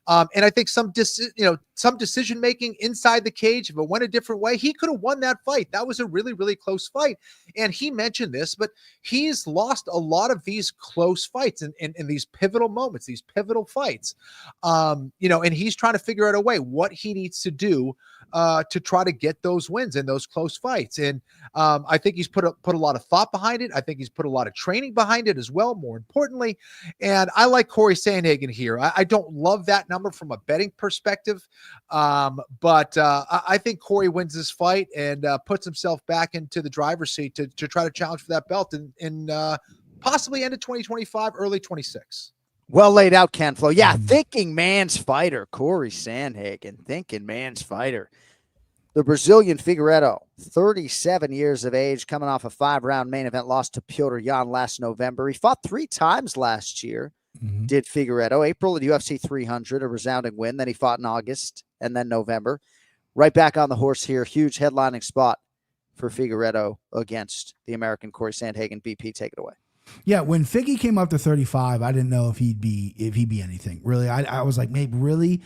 And I think some decision making inside the cage, if it went a different way, he could have won that fight. That was a really, really close fight. And he mentioned this, but he's lost a lot of these close fights in these pivotal moments, these pivotal fights. And he's trying to figure out a way what he needs to do to try to get those wins in those close fights. And I think he's put a lot of thought behind it. I think he's put a lot of training behind it as well, more importantly. And I like Corey Sandhagen here. I don't love that number from a betting perspective, but I think Corey wins this fight and puts himself back into the driver's seat to try to challenge for that belt in possibly end of 2025, early 26. Well laid out, Ken Flo. Yeah, thinking man's fighter, Corey Sandhagen, thinking man's fighter. The Brazilian Figueiredo, 37 years of age, coming off a 5-round main event loss to Petr Yan last November. He fought 3 times last year, did Figueiredo. April at UFC 300, a resounding win. Then he fought in August and then November. Right back on the horse here. Huge headlining spot for Figueiredo against the American Corey Sandhagen. BP, take it away. Yeah, when Figgy came up to 35, I didn't know if he'd be anything. Really, I was like, maybe really.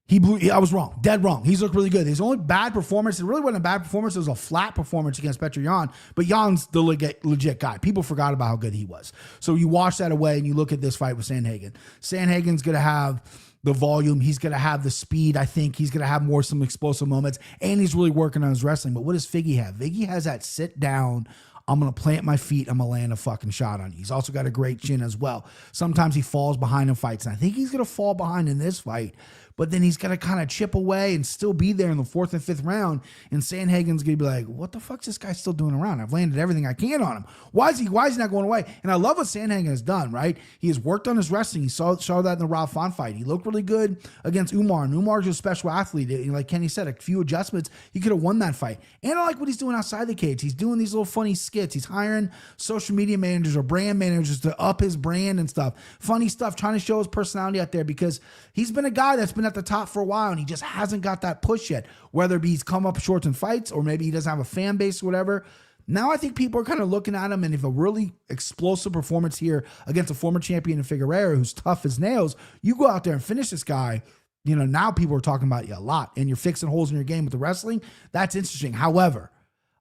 I was wrong, dead wrong. He's looked really good. His only bad performance, it really wasn't a bad performance. It was a flat performance against Petr Yan, but Jan's the legit guy. People forgot about how good he was. So you wash that away and you look at this fight with Sandhagen. Sandhagen's going to have the volume. He's going to have the speed. I think he's going to have some explosive moments, and he's really working on his wrestling. But what does Figgy have? Figgy has that sit down, I'm going to plant my feet. I'm going to land a fucking shot on you. He's also got a great chin as well. Sometimes he falls behind in fights, and I think he's going to fall behind in this fight, but then he's going to kind of chip away and still be there in the 4th and 5th round, and Sandhagen's going to be like, what the fuck's this guy still doing around? I've landed everything I can on him. Why is he not going away? And I love what Sandhagen has done, right? He has worked on his wrestling. He saw that in the Rob Font fight. He looked really good against Umar, and Umar's a special athlete. Like Kenny said, a few adjustments, he could have won that fight. And I like what he's doing outside the cage. He's doing these little funny skits. He's hiring social media managers or brand managers to up his brand and stuff. Funny stuff, trying to show his personality out there, because he's been a guy that's been at the top for a while and he just hasn't got that push yet, whether it be he's come up short in fights or maybe he doesn't have a fan base or whatever. Now I think people are kind of looking at him, and if a really explosive performance here against a former champion in Figueiredo who's tough as nails, you go out there and finish this guy, now people are talking about you a lot, and you're fixing holes in your game with the wrestling. That's interesting. However,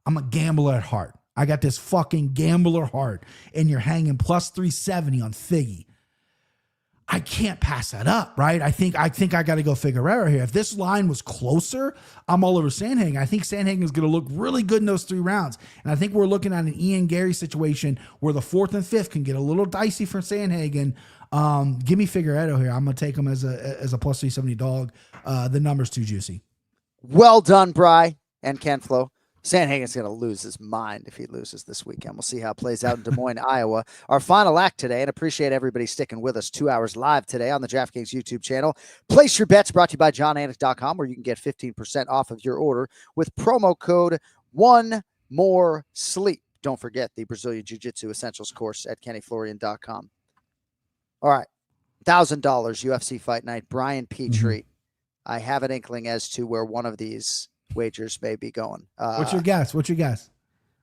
I'm a gambler at heart. I got this fucking gambler heart, and you're hanging plus 370 on Figgy. I can't pass that up, right? I think I got to go Figueiredo here. If this line was closer, I'm all over Sandhagen. I think Sandhagen is going to look really good in those 3 rounds. And I think we're looking at an Ian Garry situation where the 4th and 5th can get a little dicey for Sandhagen. Give me Figueiredo here. I'm going to take him as a plus 370 dog. The number's too juicy. Well done, Bry and Ken Flo. Sandhagen's going to lose his mind if he loses this weekend. We'll see how it plays out in Des Moines, Iowa. Our final act today, and appreciate everybody sticking with us 2 hours live today on the DraftKings YouTube channel. Place your bets, brought to you by johnanik.com, where you can get 15% off of your order with promo code ONEMORESLEEP. Don't forget the Brazilian Jiu-Jitsu Essentials course at kennyflorian.com. All right, $1,000 UFC Fight Night. Brian Petrie. I have an inkling as to where one of these wagers may be going. What's your guess? What's your guess?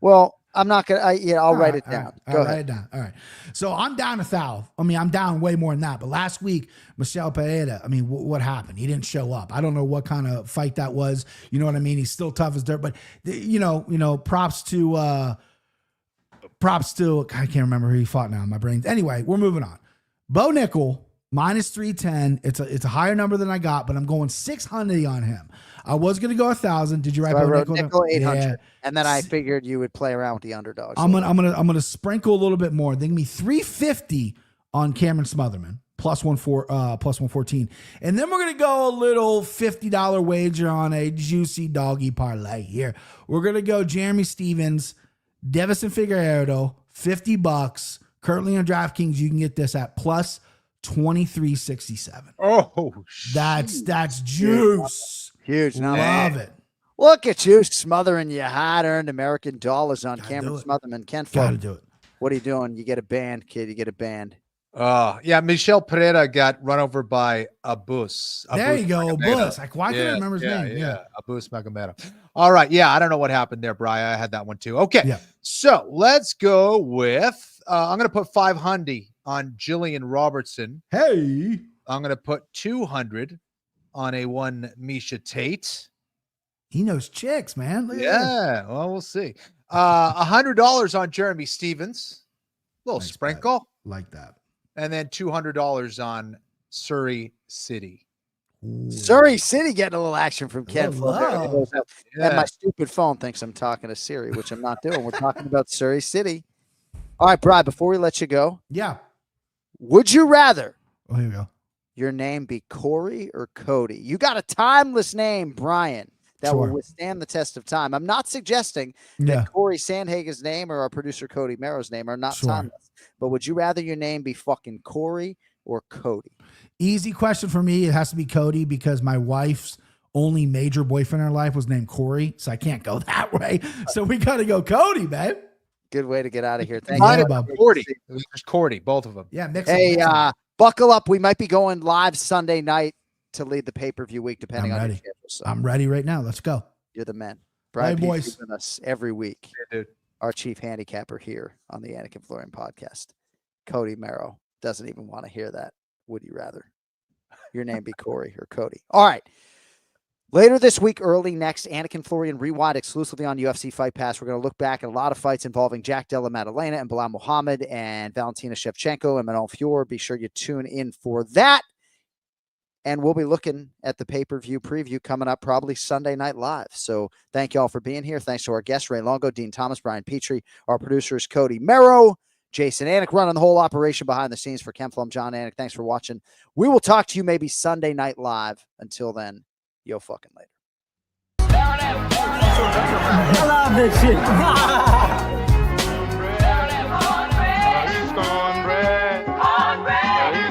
Well, I'm not gonna. I'll write it down. Go ahead. Write it down. All right. So I'm down 1,000. I mean, I'm down way more than that. But last week, Michel Pereira, I mean, what happened? He didn't show up. I don't know what kind of fight that was. You know what I mean? He's still tough as dirt. But props to I can't remember who he fought now. My brain's anyway. We're moving on. Bo Nickal -310. It's a higher number than I got, but I'm going 600 on him. I was going to go 1,000. Did you write So Bo Nickal 800, yeah. and then I figured you would play around with the underdogs. I'm gonna sprinkle a little bit more. Then give me 350 on Cameron Smotherman plus 114, and then we're gonna go a little $50 wager on a juicy doggy parlay here. We're gonna go Jeremy Stevens, Devison Figueiredo, $50. Currently on DraftKings, you can get this at plus 2367. Oh, that's juice. Huge. Now Love it. Look at you smothering your hard-earned American dollars on Cameron Smotherman. Ken, Gotta do it. what are you doing? You get a band, kid. You get a band. Yeah, Michel Pereira got run over by Abus. There you go, Abus. Like, why can't I remember his name? Yeah, Abus Magomedov. All right, yeah, I don't know what happened there, Brian. I had that one too. Okay, Yeah. so let's go with, I'm going to put 500 on Gillian Robertson. Hey. I'm going to put 200 on a one Misha Tate. He knows chicks, man. Look at this. Yeah, well, we'll see. $100 on Jeremy Stevens. Little Nice sprinkle. Like that. And then $200 on Surrey City. Ooh. Surrey City getting a little action from Ken. Hello. And my stupid phone thinks I'm talking to Siri, which I'm not doing. We're talking about Surrey City. All right, Brian, before we let you go, Yeah. would you rather Oh, here we go. your name be Corey or Cody? You got a timeless name, Brian, that Sure. will withstand the test of time. I'm not suggesting Yeah. that Corey Sandhagen's name or our producer Cody Merrow's name are not Sure. timeless. But would you rather your name be fucking Corey or Cody? Easy question for me. It has to be Cody because my wife's only major boyfriend in her life was named Corey. So I can't go that way. So we got to go Cody, babe. Good way to get out of here. Thank Mine you. are about Cordy. There's Cordy, both of them. Yeah. Mix Hey, it. buckle up. We might be going live Sunday night to lead the pay-per-view week, depending I'm on ready. your schedule. So I'm ready right now. Let's go. you're the men. Brian Hey, Pete's boys. with us every week. Yeah, dude. Our chief handicapper here on the Anik and Florian podcast. Cody Merrow doesn't even want to hear that. Would you rather your name be Corey or Cody? All right. Later this week, early next, Anik and Florian Rewind exclusively on UFC Fight Pass. We're going to look back at a lot of fights involving Jack Della Maddalena and Bilal Muhammad and Valentina Shevchenko and Manon Fior. Be sure you tune in for that. And we'll be looking at the pay-per-view preview coming up probably Sunday Night Live. So thank you all for being here. Thanks to our guests, Ray Longo, Dean Thomas, Brian Petrie, our producers, Cody Merrow, Jason Anik, running the whole operation behind the scenes for Ken Flum, John Anik. Thanks for watching. We will talk to you maybe Sunday Night Live. Until then, yo fucking later. I love this shit.